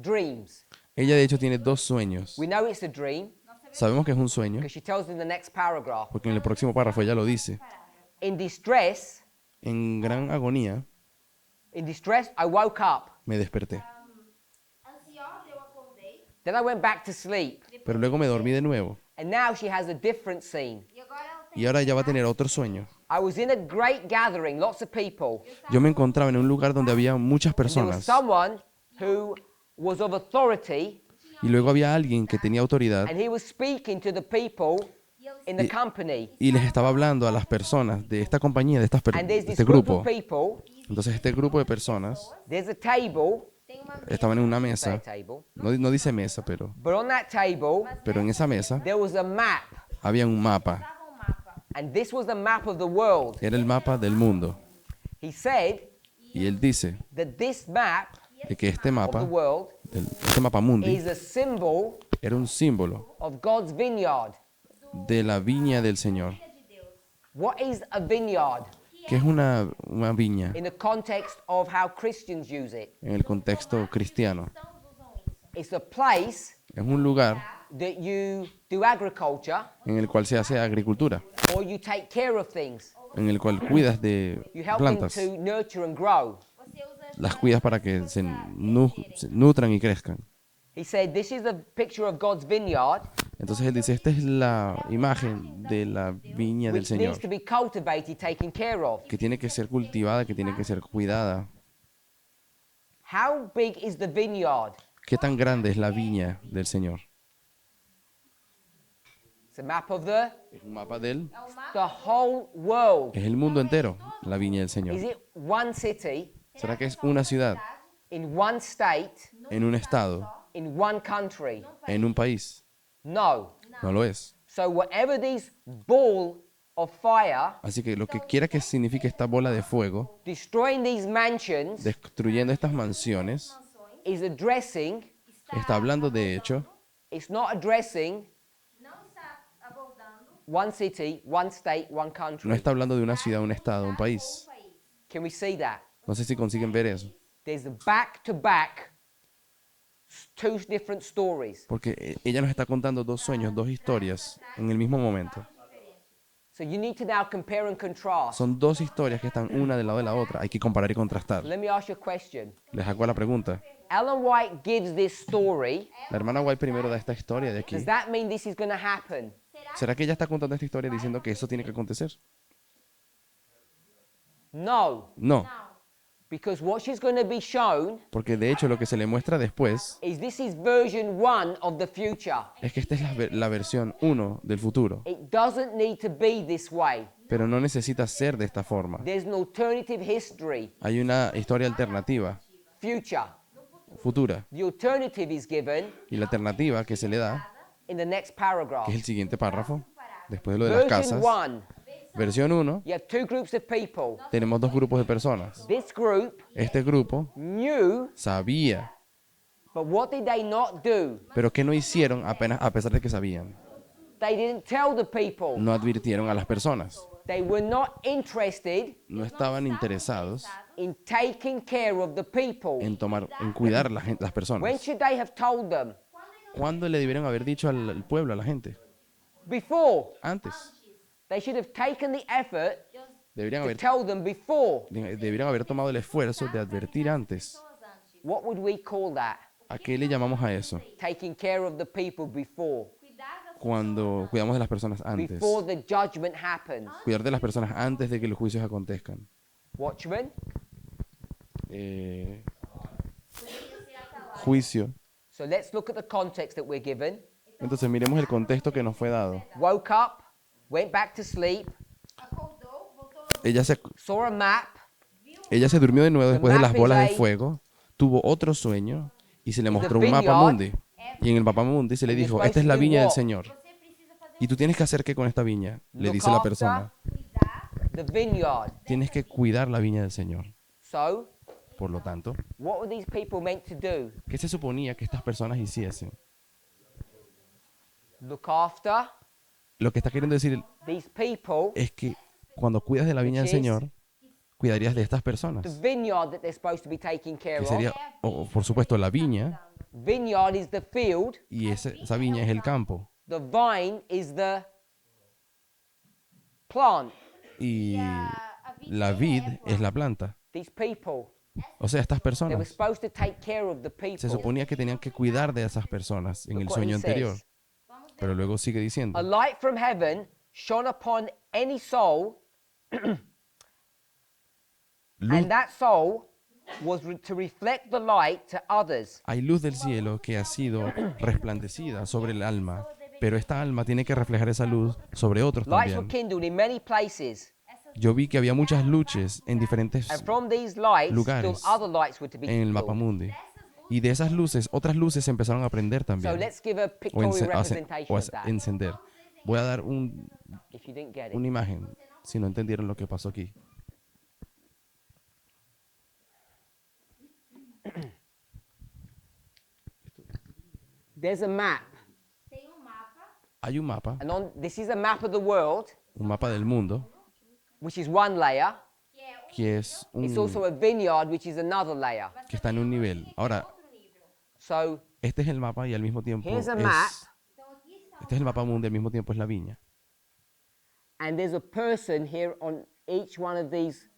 dreams. Ella de hecho tiene dos sueños. We know it's a dream Sabemos que es un sueño because she tells in the next paragraph. porque en el próximo párrafo ella lo dice. In distress, En gran agonía I woke up. me desperté, ansiosa, eu acordei. Then I went back to sleep. pero luego me dormí de nuevo. And now she has a different scene. E agora ela tem Y ahora ella va a tener otro sueño. I was in a great gathering, lots of people. Yo me encontraba en un lugar donde había muchas There was personas someone who was of authority y luego había alguien que tenía autoridad and he was speaking to the people in the company. y les estaba hablando a las personas de esta compañía, de And there's de this este group grupo. of people, Entonces este grupo de personas there's a table, tem uma estaban en una say a mesa, table, no dice mesa, but on that table pero en esa mesa there was a map. había un mapa. estava um mapa. And this was the map of the world. Era el mapa del mundo. He said Y él dice that this map de que este of the mapa, world este mapa mundi, is a symbol era un símbolo of God's vineyard. de la viña del Señor. De Deus. What is a vineyard ¿Qué es una viña in the context of how Christians use it? en el contexto cristiano? Cristãos usam isso. It's a place Es un lugar that you do agriculture en el cual se hace agricultura, or you take care of things. en el cual cuidas de You help them plantas, to nurture and grow. Você usa las cuidas para que se nutran y crezcan. He said this is a picture of God's vineyard Entonces él dice, esta es la imagen de la viña del which Señor, needs to be cultivated, taken care of. que tiene que ser cultivada, que tiene que ser cuidada. How big is the vineyard? ¿Qué tan grande es la viña del Señor? It's a map of the Es un mapa de él, é o mapa. the whole world. es el mundo entero, la viña del Señor. Is it one city ¿Será que es una ciudad, in one state en un estado, in one country? en un país? No. No lo es. So whatever these ball of fire Así que lo que quiera que signifique esta bola de fuego, destroying these mansions destruyendo estas mansiones, is addressing, está hablando de hecho it's not addressing Não está abordando one city, one state, one no country. está hablando de una ciudad, un estado, un país. o país. Can we see that? No sé si consiguen ver eso. There's a back-to-back two different stories. Porque ella nos está contando dos sueños, dos historias en el mismo momento. So you need to now compare and contrast. Son dos historias que están una del lado de la otra. Hay que comparar y contrastar. Let me ask you a question. Les hago la pregunta. Ellen White gives this story. La hermana White primero da esta historia de aquí. Does that mean this is going to happen? ¿Será que ella está contando esta historia diciendo que eso tiene que acontecer? No, No, because what she's going to be shown porque de hecho lo que se le muestra después is this is version 1 of the future. es que esta es la versión 1 del futuro. It doesn't need to be this way. Pero no necesita ser de esta forma. There's an alternative history, Hay una historia alternativa, future. futura. The alternative is given Y la alternativa que se le da, in the next paragraph. que es el siguiente párrafo, después de lo de las Version casas. 1, Versión 1, you have two groups of people. tenemos dos grupos de personas. This group Este grupo knew, sabía, but what did they not do? pero ¿qué no hicieron apenas a pesar de que sabían? They didn't tell the people. No advirtieron a las personas. They were not interested No estaban interesados in taking care of the people. en cuidar a las When personas. should they have told them? ¿Cuándo le debieron haber dicho al pueblo, a la gente? Before. Antes. They should have taken the effort Deberían to haber, tell them before. deberían haber tomado el esfuerzo de advertir antes. What would we call that? ¿A qué le llamamos a eso? Taking care of the people before. Cuidar das Cuando cuidamos de las personas antes. Before the judgment happens. Cuidar de las personas antes de que los juicios acontezcan. Watchmen. Juicio. So let's look at the context that we're given. Entonces miremos el contexto que nos fue dado. Woke up, went back to sleep, acordou, voltou, Ella se, saw a map, viu Ella se durmió de nuevo después de las map is bolas de a- fuego, tuvo otro sueño y se le is the mostró un mapa vineyard. mundi. Y en el mapa mundi se le And you're dijo, supposed esta es to la do viña del what? Señor. Você precisa fazer ¿Y tú tienes que hacer qué con esta viña? Le Look dice la after persona. cuidar. the vineyard. Tienes que cuidar la viña del Señor. So, Por lo tanto, what were these people meant to do? ¿qué se suponía que estas personas hiciesen? Look after Lo que está queriendo decir these people, es que cuando cuidas de la viña del Señor, cuidarías de estas personas. the vineyard that they're supposed to be taking care Que of. sería, por supuesto, la viña, Vineyard is the field, y esa viña es el campo. the vine is the plant. Y la vid es la planta. These people, O sea, estas they were personas. supposed to take care of the Se people. suponía que tenían que cuidar de esas personas en el Look what sueño he anterior. says. Pero luego sigue diciendo, A light from heaven shone upon any soul, luz, and that soul was to reflect the light to others. hay luz del cielo que ha sido resplandecida sobre el alma, pero esta alma tiene que reflejar esa luz sobre otros Lights were también. kindled in many places, Yo vi que había muchas luces en diferentes and from these lights, still lugares other lights were to be en el mapa kindled. mundi. Y de esas luces, otras luces se empezaron a prender So también. let's give a O, pictorial ence- a ce- representation o a of that. encender. Voy a dar If you didn't get it. una imagen, si no entendieron lo que pasó aquí. There's a map, Tem mapa. Hay un mapa, and on this is a map of the world, un mapa del mundo, which is one layer. que es It's un, also a vineyard, which is another layer. que está en un nivel. Ahora, So este es el mapa y al mismo tiempo here's a es, map, este es el mapa mundi, al mismo tiempo es la viña. and there's a person here on each one of these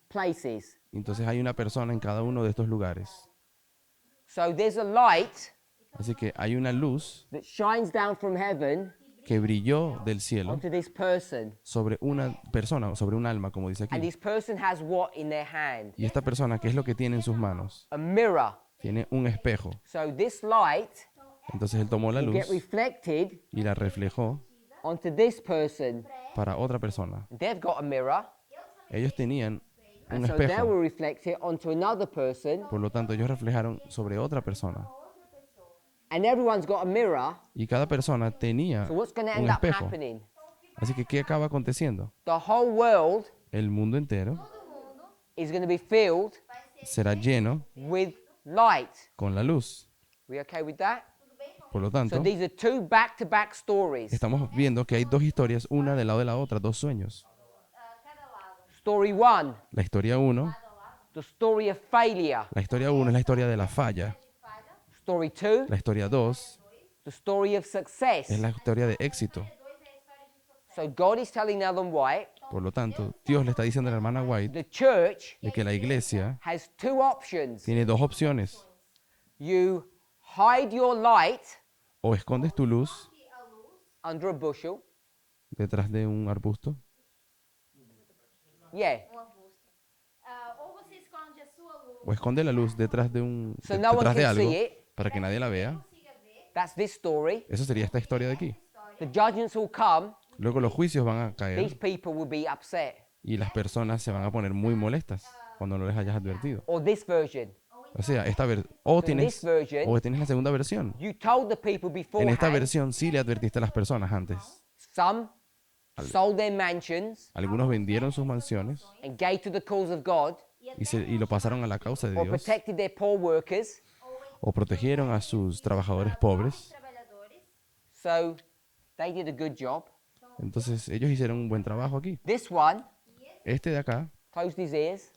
places. Entonces hay una persona en cada uno de estos lugares. So there's a light Así que hay una luz that shines down from heaven que brilló del cielo onto this person, sobre una persona, o sobre un alma, como dice and aquí. this person has what in their hand? Y esta persona, ¿qué es lo que tiene en sus manos? A mirror. Tiene un espejo. So this light Entonces él tomó la will get luz reflected y la reflejó onto this person. para otra persona. They've got a mirror, Ellos tenían un so they will espejo. reflect it onto another person, Por lo tanto, ellos reflejaron sobre otra persona. and everyone's got a mirror. Y cada persona tenía So what's going to un end up espejo. happening? Así que, ¿qué acaba aconteciendo? The whole world El mundo entero is going to be filled será lleno with light. con la luz. We okay with that? Por lo So tanto, these are two back-to-back stories. estamos viendo que hay dos historias, una del lado de la otra, dos sueños. Story one, La historia 1, the story of failure. la historia 1 es la historia de la falla. Story two, La historia 2 the story of success. es la historia de éxito. So God is telling Ellen White, Por lo tanto, Dios le está diciendo a la hermana White the church de que la iglesia has two options. tiene dos opciones. You hide your light O escondes tu luz under a bushel. detrás de un arbusto, Yeah. Ou você esconde a sua luz. o esconde la luz detrás de So no one detrás de can algo see it. para que nadie la vea. That's this story. Eso sería esta historia de aquí. The judgments will come. Luego los juicios van a These caer people will be upset. y las personas se van a poner muy molestas cuando no les hayas advertido. Or this version. O sea, In this version, o tienes la segunda versión. you told the people En esta beforehand. versión sí le advertiste a las personas antes. Some sold their mansions Algunos vendieron sus mansiones and gave to the cause of God, y lo pasaron a la causa de or Dios, protected their poor workers. o protegieron a sus trabajadores pobres. Trabalhadores. So they did a good job. Entonces ellos hicieron un buen trabajo aquí. This one Este de acá closed his ears.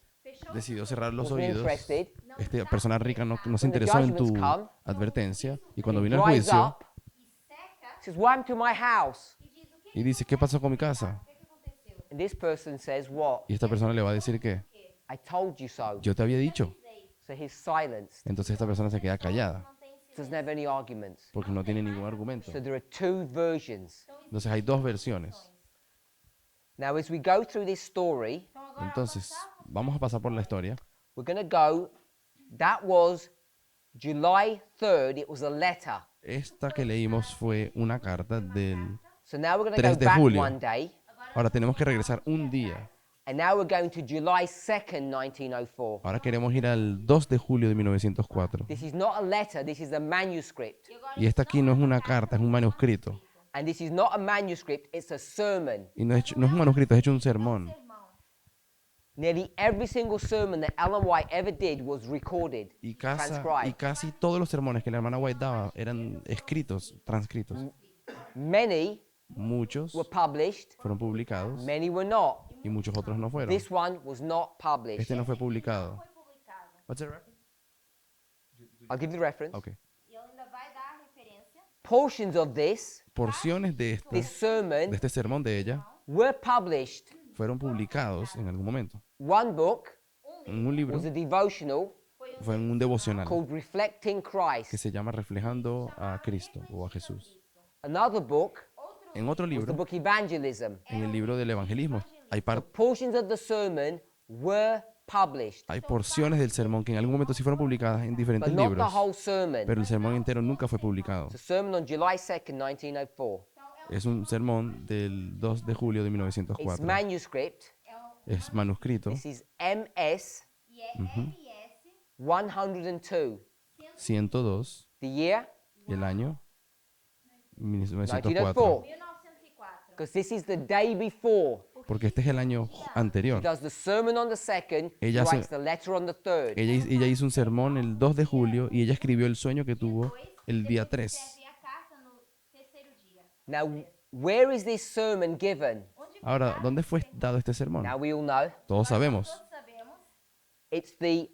decidió cerrar los Wasn't oídos. interested. Esta persona rica no se When the interesó en tu judgments come, advertencia y cuando vino el Dries juicio up. Says, "Welcome to my house." y dice, ¿qué pasó con mi casa? And this person says, "What? Y esta persona le va a decir que I told you so." yo te había dicho. So he's silenced. Entonces esta persona se queda callada Doesn't have any arguments. porque no tiene ningún argumento. So there are two versions. Entonces hay dos versiones. Now, as we go through this story, Entonces, vamos a pasar por la historia. we're going to go. That was July 3rd. It was a letter. Esta que leímos fue una carta del... So now we're going to 3 go de back julio. one day, Ahora tenemos que regresar un día And now we're going to July 2nd, 1904. Ahora queremos ir al 2 de julio de 1904. This is not a letter, this is a manuscript. E agora Y esta aquí no es una carta, es un manuscrito. And this is not a manuscript, it's a sermon. Y no es un manuscrito, es hecho un sermón. sermão. Nearly every single sermon that Ellen White ever did was recorded, Y transcribed. casi todos los sermones que la hermana White daba eran escritos, transcritos. Many Muchos were published, fueron publicados many were not. y muchos otros no fueron. This one was not published. Este no fue publicado. Foi publicado. What's the reference? I'll give the reference. Okay. E ele ainda vai dar a referência. Portions of this Porciones de this sermon este sermón de ella were published. fueron publicados en algún momento. One book En un libro, was a devotional fue en un devocional called Reflecting que Christ. se llama Reflejando a Cristo o a Jesús. Another book En otro was the libro, book Evangelism. en el libro del evangelismo, Portions of the sermon were published, hay porciones del sermón que en algún momento sí fueron publicadas en but diferentes not the libros, whole sermon. pero el sermón entero nunca fue publicado. It's a sermon on July 2nd, 1904. Es un sermón del 2 de julio de It's 1904. manuscript. Es manuscrito, This is MS E é MS 102. 102, The year? el año 1904. 1904. 1904. Because this is the day before. Porque este es el año She anterior. does the sermon on the 2nd, she Ella hace- writes the letter on the 3rd. Ella hizo un sermón el 2 de julio y ella escribió el sueño que tuvo el día 3. Escreve a carta no terceiro dia. Now, where is this sermon given? Onde Ahora, ¿dónde fue dado este sermón? Now we all know. Todos sabemos. todos sabemos, It's the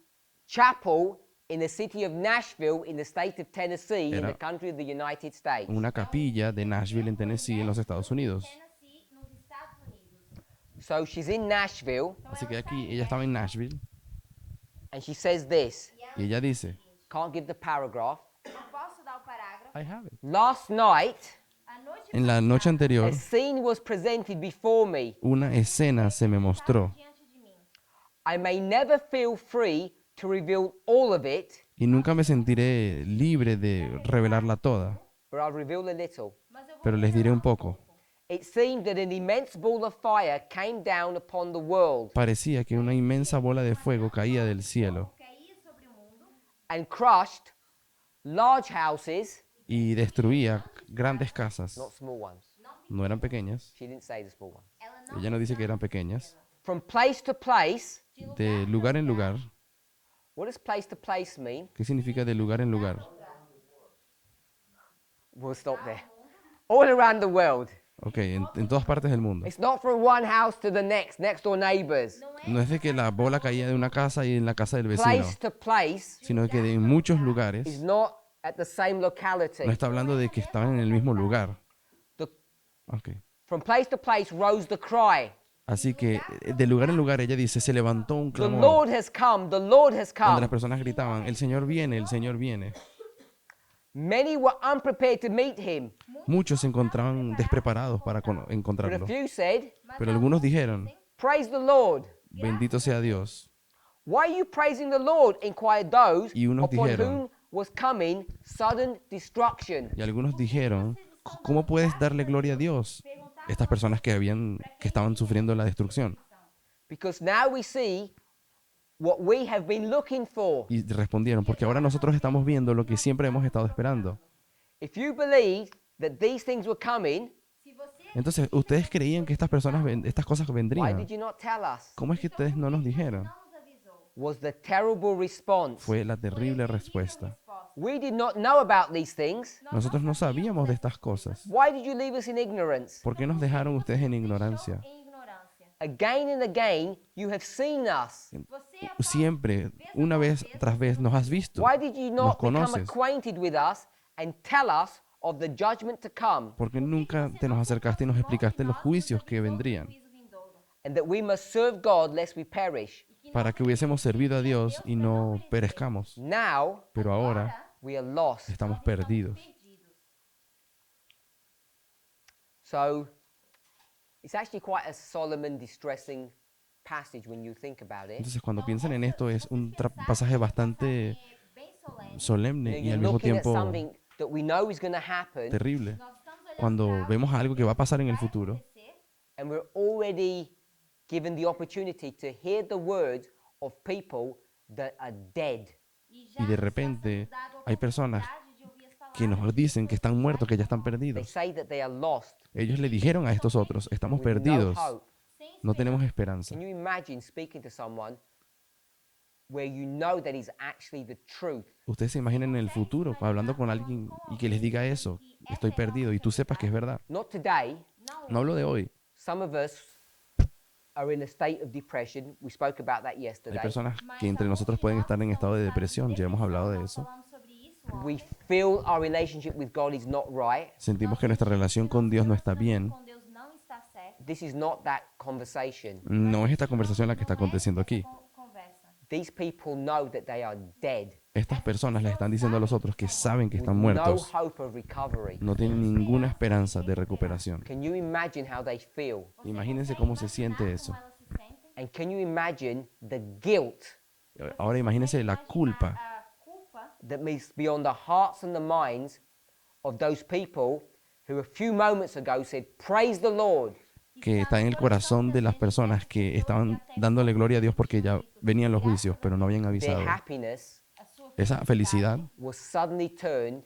chapel in the city of Nashville in the state of Tennessee in Era- the country of the United States. Una capilla de Nashville en Tennessee en los Estados Unidos. Tennessee, nos Estados Unidos. So she's in Nashville Así que aquí ella estaba en Nashville and she says this. y ella dice, Can't give the paragraph. Não posso dar o parágrafo. I have it. Last night, A noite En la noche anterior, a scene was presented before me. una escena se me mostró diante de mim. I may never feel free to reveal all of it, y nunca me sentiré libre de revelarla toda, but I'll reveal a little. Mas eu vou pero les diré un poco. It seemed that an immense ball of fire came down upon the world Parecía que una inmensa bola de fuego caía del cielo cair sobre o mundo and crushed large houses, y destruía grandes casas. not small ones. No eran pequeñas. She didn't say the small ones. ela não Ella no dice que eran pequeñas. From place to place, De lugar en lugar. what does place to place mean? ¿Qué significa de lugar en lugar? We'll stop there. All around the world. Ok, en todas partes del mundo. It's not from one house to the next door neighbors. No es de que la bola caía de una casa y en la casa del vecino, Place to place sino que en muchos is lugares not at the same locality. no está hablando de que estaban en el mismo lugar. The- Ok. from place to place rose the cry. Así que de lugar en lugar ella dice, se levantó un The clamor Lord has come, the Lord has donde las come. personas gritaban, el Señor viene, el Señor viene. Many were unprepared to meet him, Muchos se encontraban despreparados para but a encontrarlo. few said, Pero algunos dijeron, Praise the Lord. bendito sea Dios. Why are you praising the Lord? Inquired those Y unos upon dijeron- whom was coming sudden destruction. Y algunos dijeron, ¿cómo puedes darle gloria a Dios? Estas personas que estaban sufriendo la destrucción. Because now we see what we have been looking for. Y respondieron, porque ahora nosotros estamos viendo lo que siempre hemos estado esperando. If you believed that these things were coming, Se você Entonces, ¿ustedes creían que estas cosas why vendrían? did you not tell us? ¿Cómo es que ustedes no nos dijeron? não nos avisou. Was the terrible response. Fue la terrible respuesta. Resposta. We did not know about these things. Nosotros no sabíamos de estas cosas. Why did you leave us in ignorance? ¿Por qué nos dejaron ustedes en ignorancia? Em ignorância. Again and again, you have seen us. Você Siempre, una vez tras vez, nos has visto. Why did you Nos not become conoces. acquainted with us and tell us of the judgment to come, Porque nunca te nos acercaste y nos explicaste los juicios que vendrían, juízo vindouro. and that we must serve God lest we perish? para que hubiésemos servido a Dios y no perezcamos. Now Pero ahora we are lost. estamos perdidos. Perdidos. So it's actually quite a solemn and distressing passage when you think about it. Entonces, cuando piensan en esto, es un pasaje bastante É bem solene. solemne y You're al mismo looking at tiempo something that we know is going to happen, terrible. Nós estamos olhando Cuando para algo vemos algo que va a pasar en el vai futuro acontecer, and we're already given the opportunity to hear the words of people that are dead. Y de repente hay personas que nos dicen que están muertos, que ya están They perdidos. say that they are lost Ellos le dijeron a estos otros, estamos with no perdidos, hope. no tenemos esperanza. Can you imagine speaking to someone where you know that is actually the truth? Ustedes se imaginan en el futuro hablando con alguien y que les diga eso, estoy perdido, y tú sepas que es verdad. Not today. No hablo de hoy. Some of us are in a state of depression. We spoke about that Hay yesterday. personas que entre nosotros pueden estar en estado de depresión, ya hemos hablado de eso. We feel our relationship with God is not right. Sentimos que nuestra relación con Dios no está bien. Com Deus não está certo. This is not that conversation. No es esta conversación la que está aconteciendo aquí. Conversa. These people know that they are dead. Estas personas le están diciendo a los otros que saben que With están no muertos, hope of recovery. no tienen ninguna esperanza de recuperación. Can you imagine how they feel? Imagínense cómo se siente eso. Como elas se sentem. And can you imagine the guilt Ahora imagínense la culpa A culpa that must be on the hearts and the minds of those people who a few moments ago said, "Praise the Lord." que está en el corazón de las personas que estaban dándole gloria a Dios porque ya venían los juicios, pero no habían Their avisado. happiness a sua Esa felicidad was suddenly turned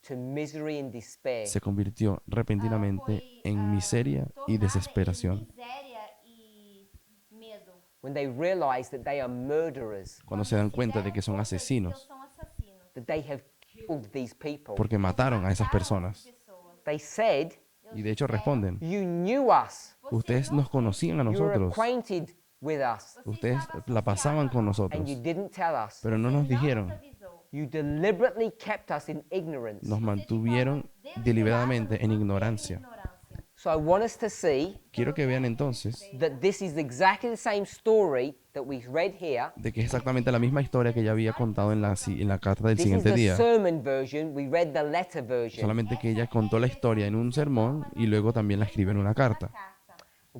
to misery and despair. se convirtió repentinamente en miseria y desesperación miséria e medo. When they realize that they are murderers, cuando se dan cuenta de que son Eles asesinos, são assassinos. that they have killed these people. porque mataron a esas personas. Pessoas. They said, Y de hecho responden, "You knew us. ustedes nos conocían a You were nosotros, acquainted with us, ustedes la pasaban con and nosotros, you didn't tell us. pero no nos Não dijeron, nos avisou. You deliberately kept us in ignorance." nos mantuvieron deliberadamente en ignorancia. Ignorância. So I want us to see Quiero que vean entonces that this is exactly the same story that we read here. de que es exactamente la misma historia que ya había contado en la carta del This is siguiente the día, sermon version. We read the letter version. solamente que ella contó la historia en un sermón y luego también la escribe en una carta. Carta.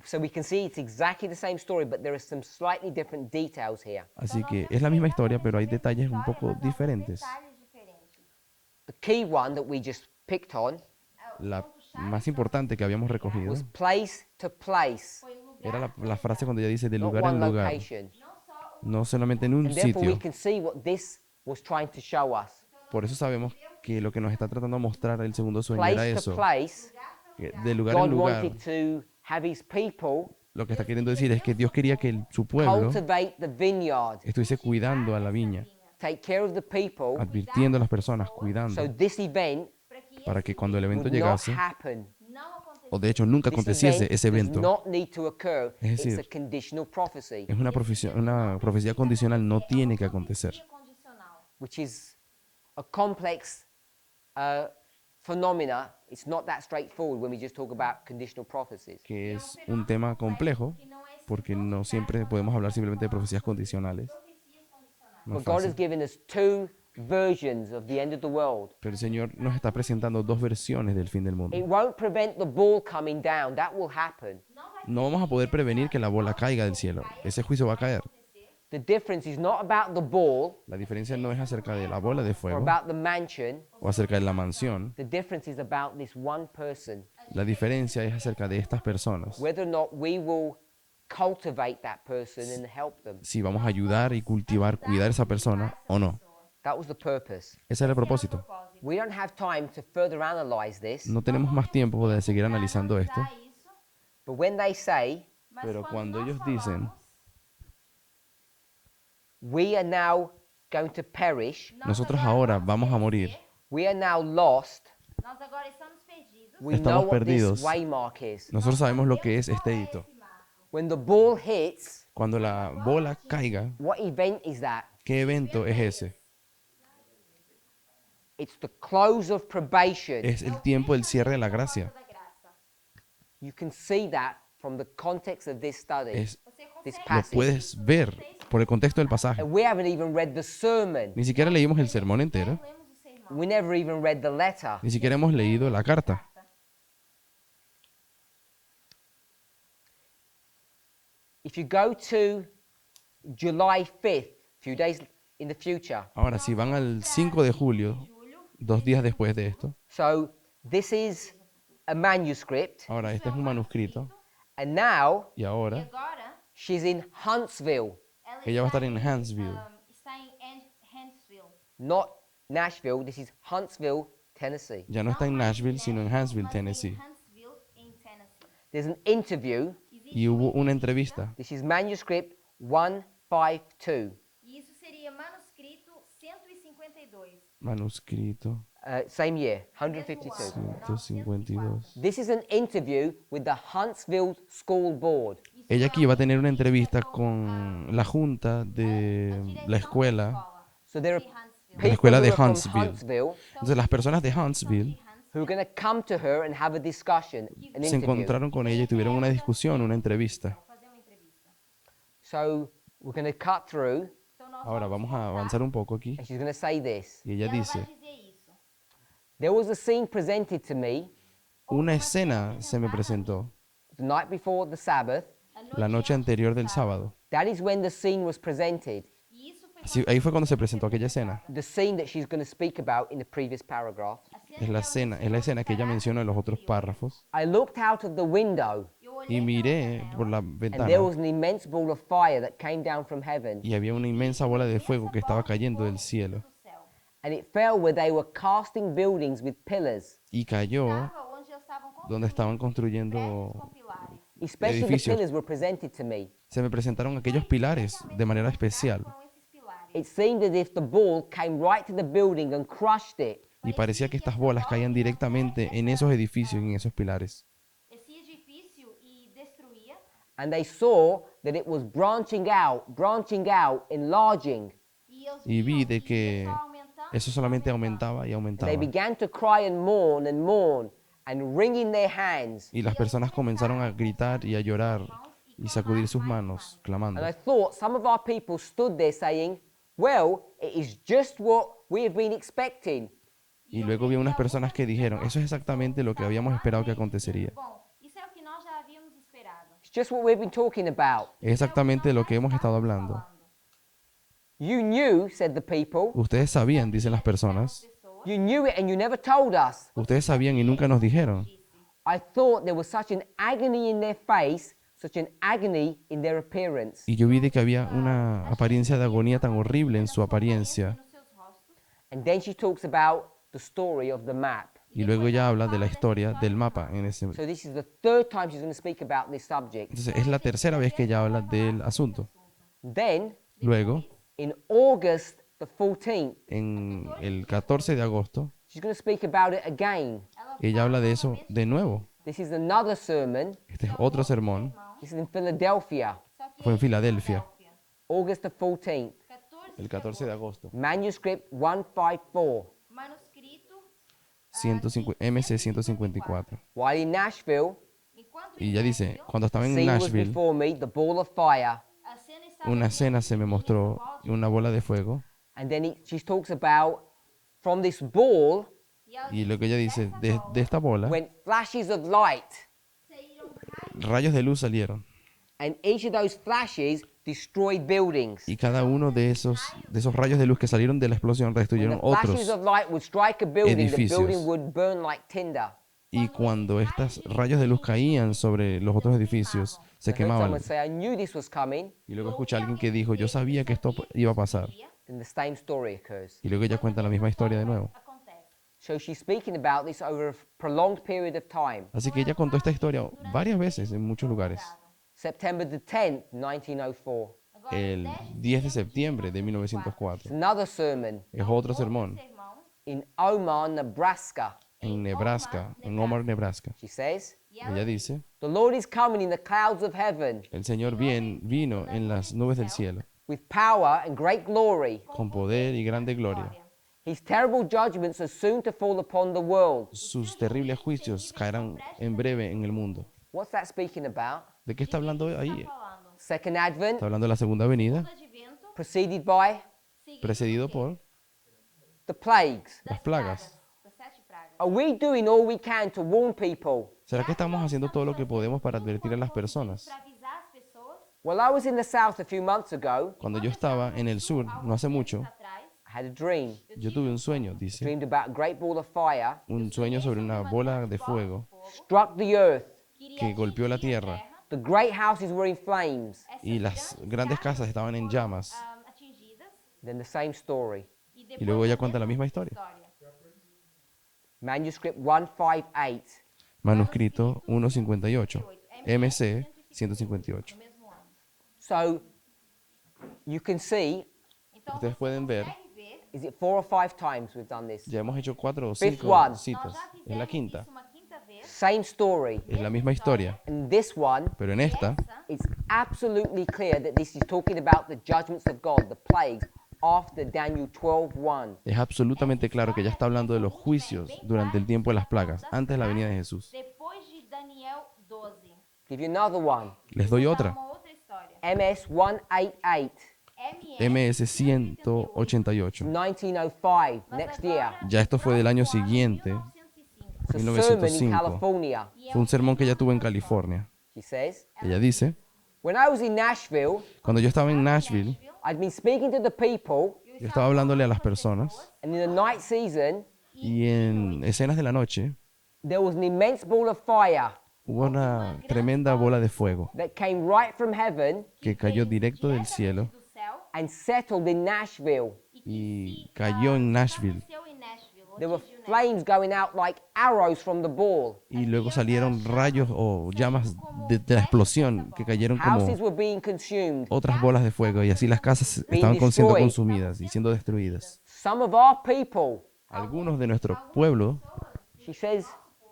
So we can see it's exactly the same story, but there are some slightly different details here. Así que es la misma historia, pero hay detalles un poco diferentes. Detalhes diferentes. The key one that we just picked on La más importante que habíamos recogido was place to place, Foi lugar, era la frase cuando ella dice de not lugar one en lugar, location. não só no solamente en un And therefore we sitio. can see what this was trying to show us. Por eso sabemos que lo que nos está tratando de mostrar el segundo sueño era Place to eso, place, que de lugar en God lugar. wanted to have his people Lo que está queriendo decir es que Dios quería que su pueblo cultivate the vineyard, estuviese cuidando a la viña, take care of the people, advirtiendo a las personas, so cuidando, this event para que para que cuando el evento would not llegase, happen. não aconteça. o de hecho nunca This aconteciese event ese does evento, not need to occur. Es It's a decir, conditional prophecy, es una profecía condicional, no tiene que acontecer. Condicional. which is a complex phenomena. It's not that straightforward when we just talk about conditional prophecies. Que es un tema complejo, Que não é porque no siempre podemos hablar simplemente de profecías condicionales. profecias condicionais. No es But God has fácil. given us two versions of the end of the world. Pero el Señor nos está presentando dos versiones del fin del mundo. It won't prevent the ball coming down. That will happen. No vamos a poder prevenir que la bola caiga del cielo. Ese juicio va a caer. The difference is not about the ball La diferencia no es acerca de la bola de or fuego about the mansion. o acerca de la mansión. The difference is about this one person. La diferencia es acerca de estas personas. Whether or not we will cultivate that person and help them. Si vamos a ayudar y cultivar, cuidar a esa persona o no. That was the purpose. Ese era el propósito. Propósito. We don't have time to further analyze this, No tenemos más tiempo de seguir analizando esto, Dá isso, but when they say, mas pero quando cuando nós ellos dicen, falamos, we are now going to perish, nós nosotros agora ahora vamos vamos a morir, perecer, we are now lost, nós agora estamos perdidos. we know Estamos what this perdidos. waymark is. nosotros sabemos lo que es este hito. Esse marco. When the ball hits, Cuando la bola caiga, what event is that? ¿qué evento es ese? It's the close of probation. Es el tiempo del cierre de la gracia. Da graça. You can see that from the context of this study, Es, Você this consegue lo passage. puedes ver por el contexto del pasaje. And we haven't even read the sermon. Ni siquiera leímos el sermón entero, lemos o sermão. We never even read the letter. ni siquiera hemos leído la carta. If you go to July 5th, a few days in the future, Ahora, si van al 5 de julio, 2 días después de esto, so this is a manuscript, ahora este es un manuscrito, and now y ahora Agora, She's in Huntsville, Ella va a estar en Huntsville. Está em Huntsville. not Nashville. This is Huntsville, Tennessee. Ya no está en Nashville, sino en Huntsville, Tennessee. Huntsville, em Tennessee. There's an interview. Y hubo una entrevista. This is manuscript 152. E isso seria manuscrito 152. Manuscrito Same year, 152. 152. This is an interview with the Huntsville School Board. Ella aquí va a tener una entrevista con la junta de la escuela, So there are Huntsville. people escuela de who are from Huntsville. Huntsville Entonces las personas de Huntsville who are going to come to her and have a discussion, an se interview. encontraron con ella y tuvieron una discusión, una entrevista. Fazer uma entrevista. So we're going to cut through, Então nós Ahora vamos a avanzar un poco aquí. and she's going to say this. Y ella ela vai dice, dizer isso. There was a scene presented to me una escena se me presentó the night before the Sabbath. la noche anterior del sábado. That is when the scene was presented, E isso foi Así- ahí fue cuando se presentó aquella escena. the scene that she's going to speak about in the previous paragraph. Es la escena que ella menciona en los otros párrafos. I looked out of the window, Eu olhei Y miré por la and there ventana was an immense ball of fire that came down from heaven, y había una inmensa bola de fuego que estaba cayendo del cielo. do céu. and it fell where they were casting buildings with pillars, Y cayó Estava onde eles estavam donde estaban prédios construyendo. com pilares. especially the Edificios. pillars were presented to me. Se me presentaron aquellos pilares de manera especial Com esses pilares. It seemed as if the ball came right to the building and crushed it. y parecía que estas bolas caían directamente en esos edificios y en esos pilares. Esse edifício e destruía. And they saw that it was branching out, enlarging. E eles Y vi viam de que só aumentando, eso solamente aumentaba y aumentaba. They began to cry and mourn and wringing their hands. Y las personas comenzaron a gritar y a llorar y sacudir sus manos, clamando. And I thought some of our people stood there saying, well, it is just what we have been expecting. Y luego vi unas personas que dijeron, eso es exactamente lo que habíamos esperado que acontecería. Bom, isso é o que nós já havíamos esperado. It's just what we've been talking about. Es exactamente lo que hemos estado hablando. You knew, said the people. Ustedes sabían, dicen las personas. Pessoas, You knew it and you never told us. Ustedes sabían y nunca nos dijeron. I thought there was such an agony in their face, such an agony in their appearance. Y yo vi de que había una apariencia de agonía tan horrible en su apariencia. nos seus rostos. And then she talks about the story of the map. Y luego ella habla de la historia del mapa en ese. So this is the third time she's going to speak about this subject. Entonces es la tercera vez que ella habla del asunto. Then, Luego, in August the 14th, en el 14 de agosto, she's going to speak about it again. ella habla de eso de nuevo. This is another sermon. Este es otro sermón. This is in Philadelphia, Só que Fue en Filadelfia, August the 14th. 14 el 14 de agosto. Manuscript 154. manuscrito, MC 154. While in Nashville, enquanto Y ella dice, cuando estaba en scene was Nashville, before me, the ball of fire. a cena estava una escena se me mostró una bola de fuego. And then she talks about from this ball e ela Y lo que ella dice, de esta bola, went flashes of light. saíram raios rayos de luz salieron. And each of those flashes destroyed buildings. Y cada uno de esos rayos de luz que salieron de la explosión When destruyeron the flashes otros. of light would strike a building, the edificios. building would burn like tinder. Y cuando estos rayos de luz caían sobre los otros edificios, se I heard quemaban. someone say, I knew this was coming. Y luego escuché a alguien que dijo, yo sabía que esto iba a pasar. Then the same story occurs. Y luego ella cuenta la misma historia de nuevo. acontece. So she's speaking about this over a prolonged period of time. Así que ella contó esta historia varias veces en muchos lugares. September the 10th, 1904. Agora, El 10 de septiembre de 1904. Another sermon Es otro sermón sermão, in Omaha, Nebraska. en Nebraska, en Omaha, Nebraska. She says, e ela Ella dice, The Lord is coming in the clouds of heaven el Señor vino en las nubes del cielo, with power and great glory. con poder y grande gloria. His terrible judgments are soon to fall upon the world. Sus terribles juicios caerán en breve en el mundo. What's that speaking about? ¿De qué está hablando ahí? falando. Second Advent, Está hablando de la segunda venida, O advento, preceded by seguido precedido por the plagues. las plagas. das 7 pragas. Are we doing all we can to warn people? ¿Será que estamos haciendo todo lo que podemos para advertir a las personas? Para avisar as pessoas, Well, I was in the south a few months ago. Cuando yo estaba en el sur, no hace mucho, atrás, I had a dream. yo tuve un sueño, dice, Dreamed about a great ball of fire un sueño sobre una bola de fuego struck the earth. que golpeó la tierra. The The great houses were in flames. y las grandes casas estaban en llamas. Atingidas. Then the same story. E Y luego ya depois cuenta la misma historia. Manuscript 158. Manuscrito 158, MC 158. No mesmo ano. So you can see, Então Ustedes você pueden ver, consegue ver. is it 4 or 5 times we've done this? ya hemos hecho 4 o Fifth 5 one. citas. Nós já Es la fizemos quinta. isso uma quinta vez. Same story. Es la misma historia. And this one, Pero en esta Essa it's absolutely clear that this is talking about the judgments of God, the plagues, after Daniel 12:1. es absolutamente claro que ya está hablando de los juicios durante el tiempo de las plagas, antes de la venida de Jesús. depois de Daniel 12. Give you another one. Les doy Vou dar otra. uma outra história. MS 188, MS 188. 1905, Mas next agora, year. Ya esto fue del año siguiente. 1905. It's a sermon in 1905. California. E é Fue un sermón que ella tuvo en California. She says, Ella dice, when I was in Nashville, cuando yo estaba en Nashville, I'd been speaking to the people, yo estaba hablándole a las personas and in the night season, y en escenas de la noche there was an immense ball of fire hubo una tremenda bola de fuego that came right from heaven que cayó directo del cielo do céu and settled in Nashville. y cayó en Nashville. aconteceu em Nashville. There were atingiu Nashville. flames going out like arrows from the ball. Y luego salieron rayos o llamas de la explosión que cayeron como Houses were being consumed. otras bolas de fuego y así las casas estaban siendo consumidas y siendo destruidas. Some of our people, Algunos de nuestro pueblo, she says,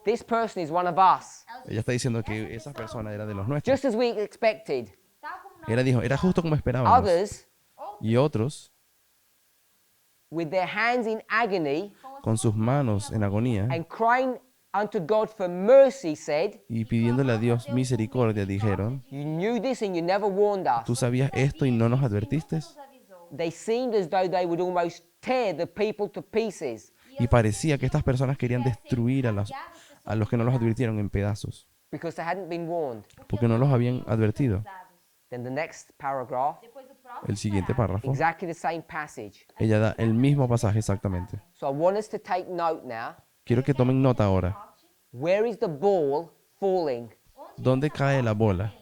this person is one of us. ella está diciendo que esa persona era de los nuestros. Just as we expected. Tal como nós Dijo, era justo como esperábamos. Others, Y otros, with their hands in agony con sus manos en agonía and crying unto God for mercy, said, y pidiéndole a Dios misericordia, dijeron, you knew this and you never warned us. ¿tú sabías esto y no nos advertiste? nos avisou. They seemed as though they would almost tear the people to pieces. Y parecía que estas personas querían destruir a los que no los advirtieron en pedazos, Because they hadn't been warned. porque no los habían advertido. Dados. Then the next paragraph, Depois do próximo El siguiente párrafo, exactly the same passage. ella da el mismo pasaje exactamente. So I want us to take note now. Quiero que tomen nota ahora. Where is the ball falling? ¿Dónde cae la bola?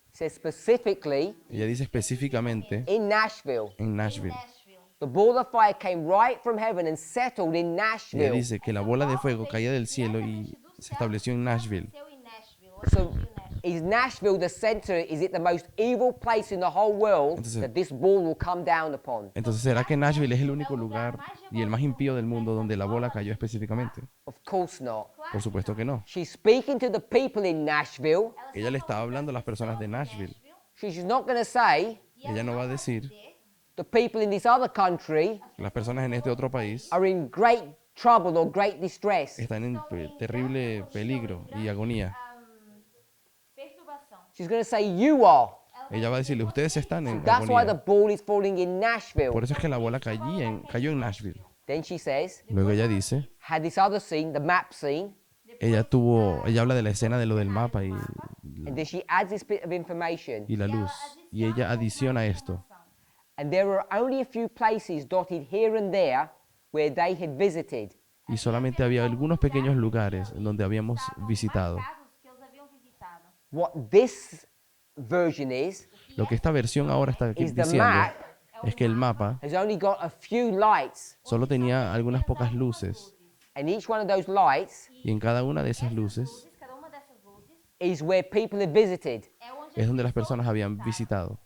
It says specifically Ella dice específicamente in Nashville. en Nashville. Nashville. The ball of fire came right from heaven and settled in Ella Nashville. dice que la bola de fuego caía del cielo y se estableció en Nashville. Aconteceu em Nashville. So Atingiu Nashville. is Nashville the center? Is it the most evil place in the whole world Entonces- that this ball will come down upon? Entonces, ¿será que Nashville es el único lugar y el más impío del mundo donde la bola cayó específicamente? Of course not. Por supuesto que no. She's speaking to the people in Nashville. Ella le está hablando a las personas de Nashville. She's not going to say Ella no va a decir the people in this other country que las personas en este otro país are in great trouble or great distress. están en terrible peligro y agonía. Perturbação. She's going to say you are. Ella va a decirle, ustedes están en That's why the agonía. ball is falling in Nashville. Por eso es que la bola cayó en Nashville. Then she says, Luego ella dice, had this other scene, the map scene, ella habla de la escena de lo del mapa and then she adds this bit of information. y la luz. Y ella adiciona esto. And there were only a few places dotted here and there where they had visited. Y solamente había algunos pequeños lugares donde habíamos visitado. Casos que os haviam visitado. What this version is Lo que esta versión ahora está aquí is the diciendo map es que el mapa has only got a few lights, solo tenía algunas pocas luces and each one of those lights y en cada una de esas luces Cada uma dessas luzes is where people had visited. é onde es donde las personas habían visitado.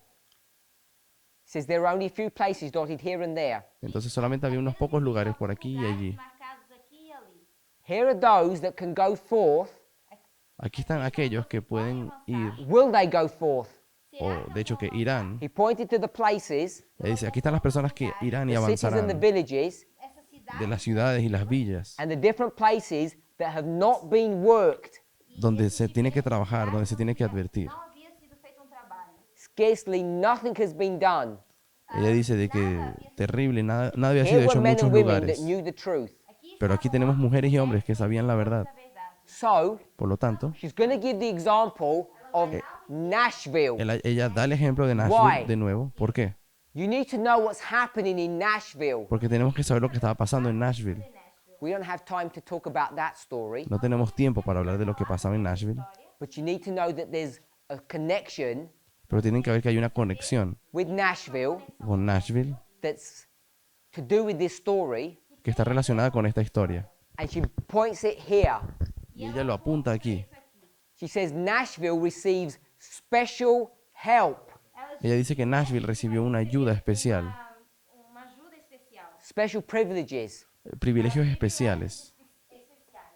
It says there are only a few places dotted here and there. Entonces solamente había unos pocos lugares por aquí y allí. marcados aqui e ali. Here are those that can go forth. Aquí están aquellos que pueden ir, Will they go forth? o de hecho que irán. He pointed to the places, Le dice, aquí están las personas que irán y the cities and the avanzarán villages, Essa cidade de las ciudades y las villas, and the different places that have not been worked. donde se tiene que trabajar, donde se tiene que advertir. não havia sido feito trabalho. Scarcely nothing has been done. Ella dice de que terrible, nada había sido Here hecho were en men muchos and women that lugares. knew the truth. Pero aquí tenemos mujeres y hombres que sabían la verdad. A verdade. So Por lo tanto, she's going to give the example of Nashville. ella da el ejemplo de Nashville Why? de nuevo. ¿Por qué? You need to know what's happening in Nashville. Porque tenemos que saber lo que estaba pasando en Nashville. We don't have time to talk about that story. No tenemos tiempo para hablar de lo que pasaba en Nashville. But you need to know that there's a connection Pero tienen que ver que hay una conexión with Nashville con Nashville that's to do with this story, que está relacionada con esta historia. and she points it here. Y ella lo apunta aquí. She says Nashville receives special help, Ela diz Ella dice que Nashville recibió una ayuda especial, uma ajuda especial. special privileges. privilegios especiales.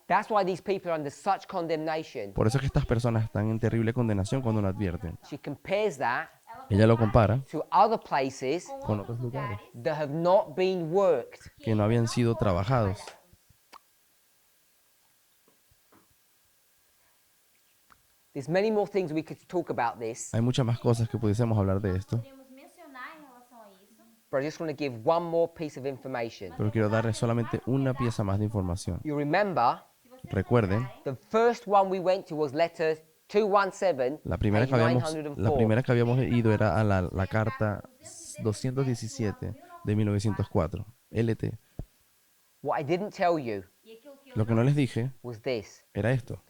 That's why these people are under such condemnation. Por eso es que estas personas están en terrible condenación cuando lo advierten. She compares that Ella lo compara to other places con otros lugares that have not been worked. que no habían sido trabajados. There's many more things we could talk about this, Hay muchas más cosas que pudiésemos hablar de esto, Podemos mencionar em relação a isso, but I just want to give one more piece of information. pero quiero darles solamente una pieza más de información. You remember, Recuerden, the first one we went to was letter 217, la primera page que habíamos, 904. la primera que habíamos ido era a la carta 217 de 1904, LT. What I didn't tell you e aquilo que eu Lo que no les dije was this. era esto.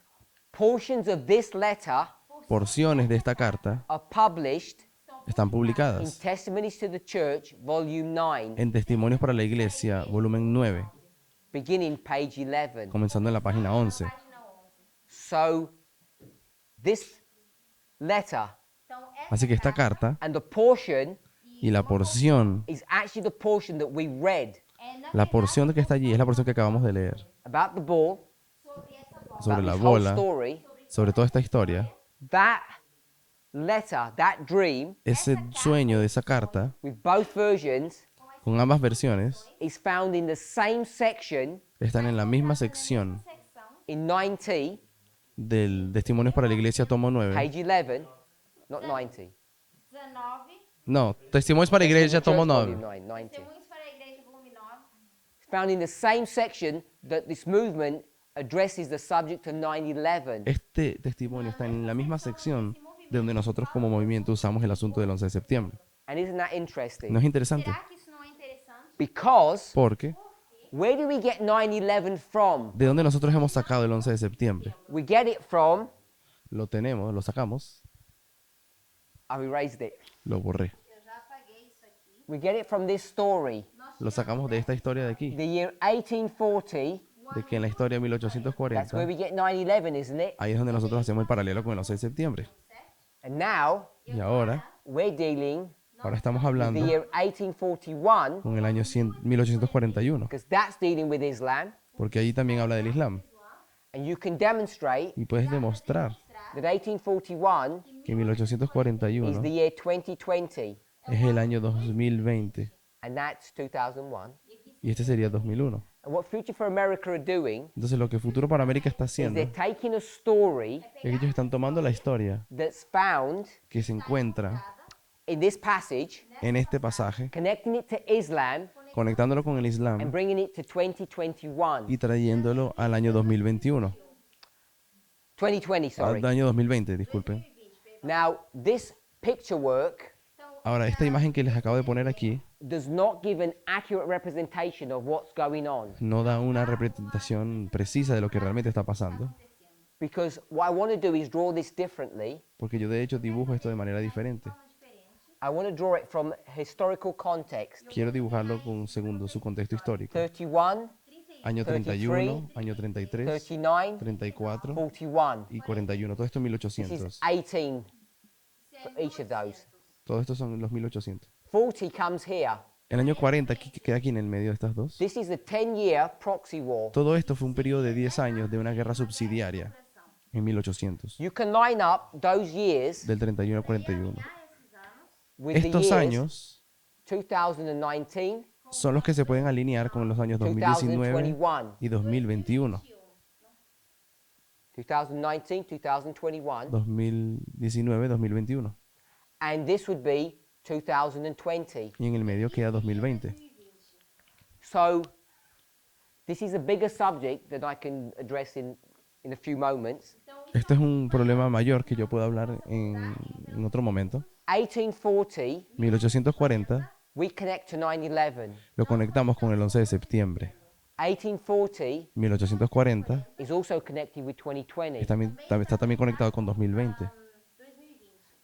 Portions of this letter Porciones de esta carta are published están in publicadas Testimonies to the Church, volume 9, en Testimonios para la Iglesia, volumen 9, beginning page 11. comenzando en la página 11. So, this letter Então, Así que esta carta and the portion y la porción, is actually the portion that we read la porción que está allí es la porción que acabamos de leer about the ball, sobre about la this whole bola, story. sobre toda esta historia. That letter, that dream, Ese sueño de esa carta, with both versions, con ambas versiones, is found in the same section están en la misma sección secção, in 90, del Testimonios para la Iglesia, tomo 9. page 11, not 90. 19, No, Testimonios para la Iglesia, tomo Church volume 9. 9, 90. Testemunhos para a Igreja, volume 9, It's found in the same section that this movement addresses the subject of 9/11. Este testimonio está en la misma sección de donde nosotros como movimiento usamos el asunto del 11 de septiembre. And isn't that interesting? ¿No es interesante? será que isso não é interessante? Because Porque, where do we get 9/11 from? ¿de dónde nosotros hemos sacado el 11 de septiembre? We get it from, Lo tenemos, lo sacamos, I've erased it. lo borré. Eu já apaguei isso aqui. We get it from this story. Lo sacamos de esta historia de aquí, The year 1840, de que en la historia de that's where 1840, we get 9/11, isn't it? ahí es donde nosotros hacemos el paralelo con el 11 de septiembre. And now Y ahora, we're dealing ahora estamos with hablando the year 1841, con el año 1841, because that's dealing with Islam. porque allí también habla del Islam. And you can demonstrate Y puedes demostrar that 1841 que is 1841 the year 2020, es el año 2020 and that's 2001. y este sería 2001. And what Future for America are doing Entonces lo que Futuro para América está is haciendo they're taking a story es que ellos están tomando la historia that's found que se encuentra in this passage, en este pasaje, connecting it to Islam, conectándolo con el and Islam bringing it to 2021. y trayéndolo al año 2021. 2020, sorry. Al año 2020, disculpen. Now, this picture work Ahora, esta imagen que les acabo de poner aquí does not give an accurate representation of what's going on, no da una representación precisa de lo que realmente está pasando, because what I want to do is draw this differently. porque yo de hecho dibujo esto de manera diferente. I want to draw it from historical context. Quiero dibujarlo con segundo su contexto histórico. 31, Año 31, año 33, 39, 34 41. y 41. Todo esto en This is 1800. 18 for each of those. Todo esto son los 1800. 40 comes here. El año 40 aquí, que queda aquí en el medio de estas dos. This is the 10-year proxy war. Todo esto fue un periodo de 10 años de una guerra subsidiaria en 1800, You can line up those years del 31 al 41. with the Estos years años 2019, son los que se pueden alinear con los años 2019 2021. y 2021. 2019, 2021. 2019, 2021. And this would be 2020. Y en el medio queda 2020. So this is a bigger subject that I can address in a few moments. Este es un problema mayor que yo puedo hablar en otro momento. 1840, 1840 we connect to 9/11. lo conectamos con el 11 de septiembre. 1840 1840 is also connected with 2020. está también conectado con 2020.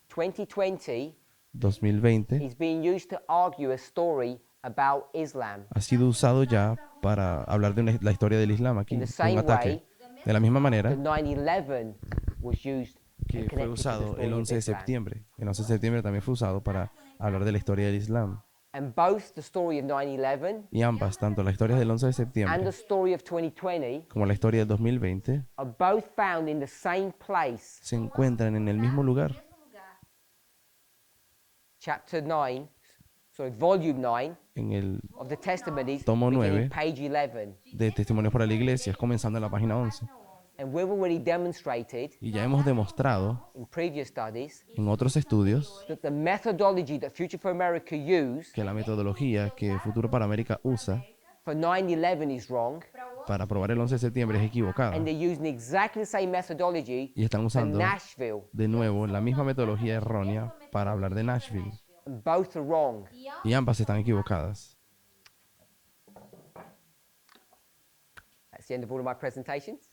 2020. 2020 is being used to argue a story about Islam. ha sido usado ya para hablar de la historia del Islam aquí, In the de un same ataque. way, De la misma the manera 9/11 was used que and fue connected to the usado story el of 11 de Islam. septiembre. El 11 de septiembre también fue usado para hablar de la historia del Islam. And both the story of 9/11 Y ambas, tanto la historia del 11 de and septiembre the story of 2020 como la historia del 2020 are both found in the same place. se encuentran en el mismo lugar. Mesmo lugar. Volume 9 En el of the Testimonies, Tomo beginning 9. page 11. de Testimonios para la Iglesia, comenzando en la página 11. And we've already demonstrated Y ya hemos demostrado in previous studies en otros estudios that the methodology that Future for America used que la metodología que Futuro para América usa for 9/11 is wrong, para probar el 11 de septiembre es equivocada. and they're using exactly the same methodology Y están for usando Nashville, de nuevo la misma metodología errónea para hablar de Nashville. and both are wrong. Y ambas están equivocadas. That's the end of all of my presentations.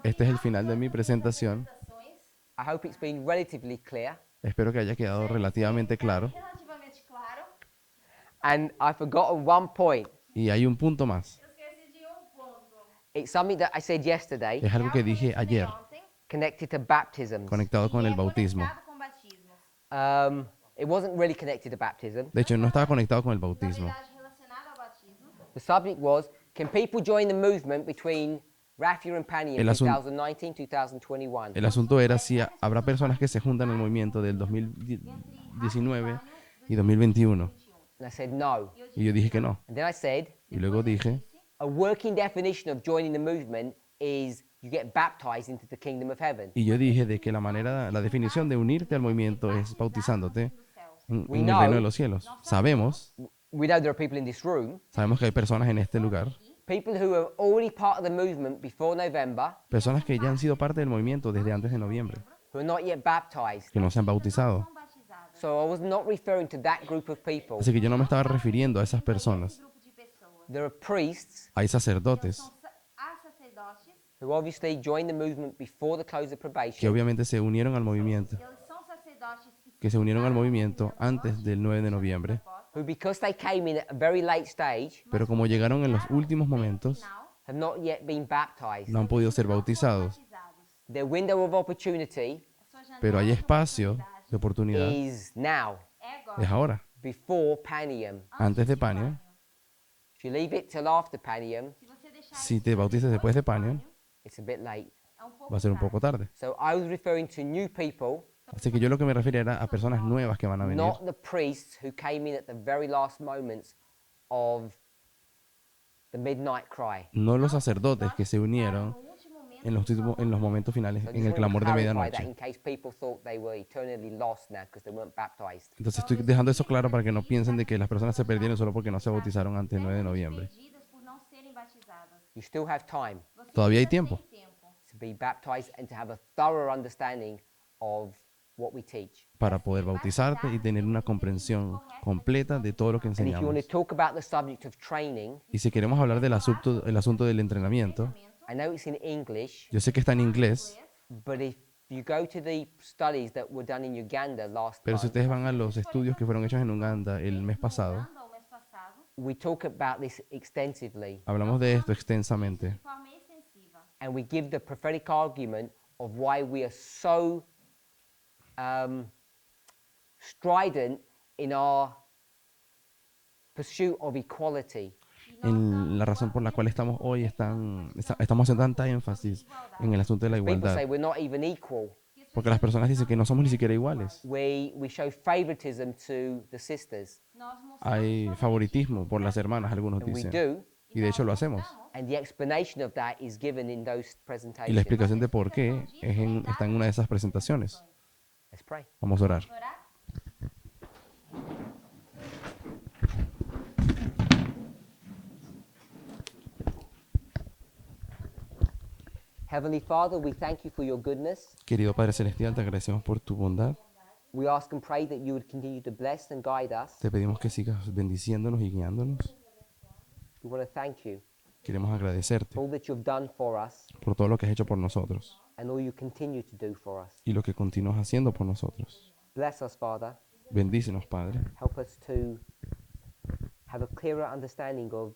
Este es el final de mi presentación. I hope it's been relatively clear. Espero que haya quedado relativamente claro. Relativamente claro. And I've forgotten one point. Y hay un punto más. Eu esqueci de ponto. It's something that I said yesterday, Es algo que dije ayer, Ontem, connected to baptisms. conectado con e el é bautismo. conectado com batismos. It wasn't really connected to baptism. De hecho, no estaba conectado con el Na bautismo. verdade, relacionado ao batismo. The subject was, can people join the movement between Raffia and Pani in El asun- 2019, 2021? El asunto era si habrá personas que se juntan en el movimiento del 2019 y 2021. And I said no. Y yo dije que no. And then I said, Y luego dije, a working definition of joining the movement is you get baptized into the kingdom of heaven. y yo dije de que la definición de unirte al movimiento es bautizándote en We el know- reino de los cielos. Sabemos We know there are people in this room, que hay personas en este lugar, people who are already part of the movement before November, personas que ya han sido parte del movimiento desde antes de noviembre, who are not yet baptized. que no se han bautizado. São batizadas. So I was not referring to that group of people. Así que yo no me estaba refiriendo a esas personas. Grupo de pessoas. There are priests Hay sacerdotes Há sacerdotes. who obviously joined the movement before the close of que probation, obviamente se unieron al movimiento, Eles são sacerdotes que se unieron al movimiento antes del 9 de noviembre, who because they came in at a very late stage, pero como llegaron en los últimos momentos, final have not yet been baptized. no han podido ser bautizados. batizados. Their window of opportunity A sua janela Pero hay de espacio oportunidade de oportunidad, is now, é es agora. ahora, before Panium. antes de Panion. If you leave it till after Panium, Se você deixar Si te bautizas después de Panion, it's a bit late. é pouco va a ser un tarde. poco tarde. So I was referring to new people, Así que yo lo que me refiero era a personas nuevas que van a venir, not the priests who came in at the very last moments of the midnight cry. no los sacerdotes que se unieron No último momento, en los momentos finales, So I en just el wanted to clamor de clarify that medianoche. in case people thought they were eternally lost now because they weren't baptized. Entonces estoy dejando eso claro para que no piensen de que las personas se perdieron solo porque no se bautizaron antes del 9 de noviembre. perdidas por não serem batizadas. You still have time Você Todavía hay ainda tem tiempo. tempo to be baptized and to have a thorough understanding of what we teach. Para poder bautizarte y tener una comprensión completa de todo lo que And if you want enseñamos. to talk about the subject of training, Y si queremos hablar del asunto, el asunto del entrenamiento, I know it's in English, yo sé que está en inglés, but if you go to the studies that were done in Uganda last pero si month, ustedes van a los estudios que fueron hechos en Uganda el mes pasado, Uganda, o mês passado, we talk about this extensively, hablamos de esto extensamente de forma extensiva. and we give the prophetic argument of why we are so strident in our pursuit of equality. en la razón por la cual estamos hoy estamos haciendo tanta énfasis en el asunto de la People igualdad, say we're not even equal. porque las personas dicen que no somos ni siquiera iguales. We show favoritism to the sisters, Nós mostramos Hay favoritismo por las hermanas, algunos and we dicen, do, y de hecho lo hacemos. and the explanation of that is given in those Y la presentations. explicación de por qué está en una de esas presentaciones. Let's pray. Vamos a orar. orar. Heavenly Father, we thank you for your goodness. Querido Padre Celestial, te agradecemos por tu bondad. We ask and pray that you would continue to bless and guide us. Te pedimos que sigas bendiciéndonos y guiándonos. We want to thank you Queremos agradecerte for all that you've done for us por todo lo que has hecho por nosotros and all you continue to do for us. y lo que continúas haciendo por nosotros. Bless us, Father. Bendícenos, Padre. Help us to have a clearer understanding of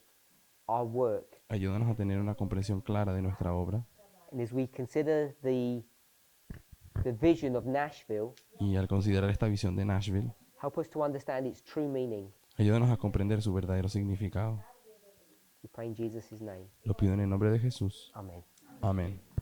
our work. Ayúdanos a tener una comprensión clara de nuestra obra And as we consider the vision of Nashville, y al considerar esta visión de Nashville, help us to understand its true meaning. ayúdanos a comprender su verdadero significado. We pray in Jesus' name. Lo pido en el nombre de Jesús. Amen. Amén.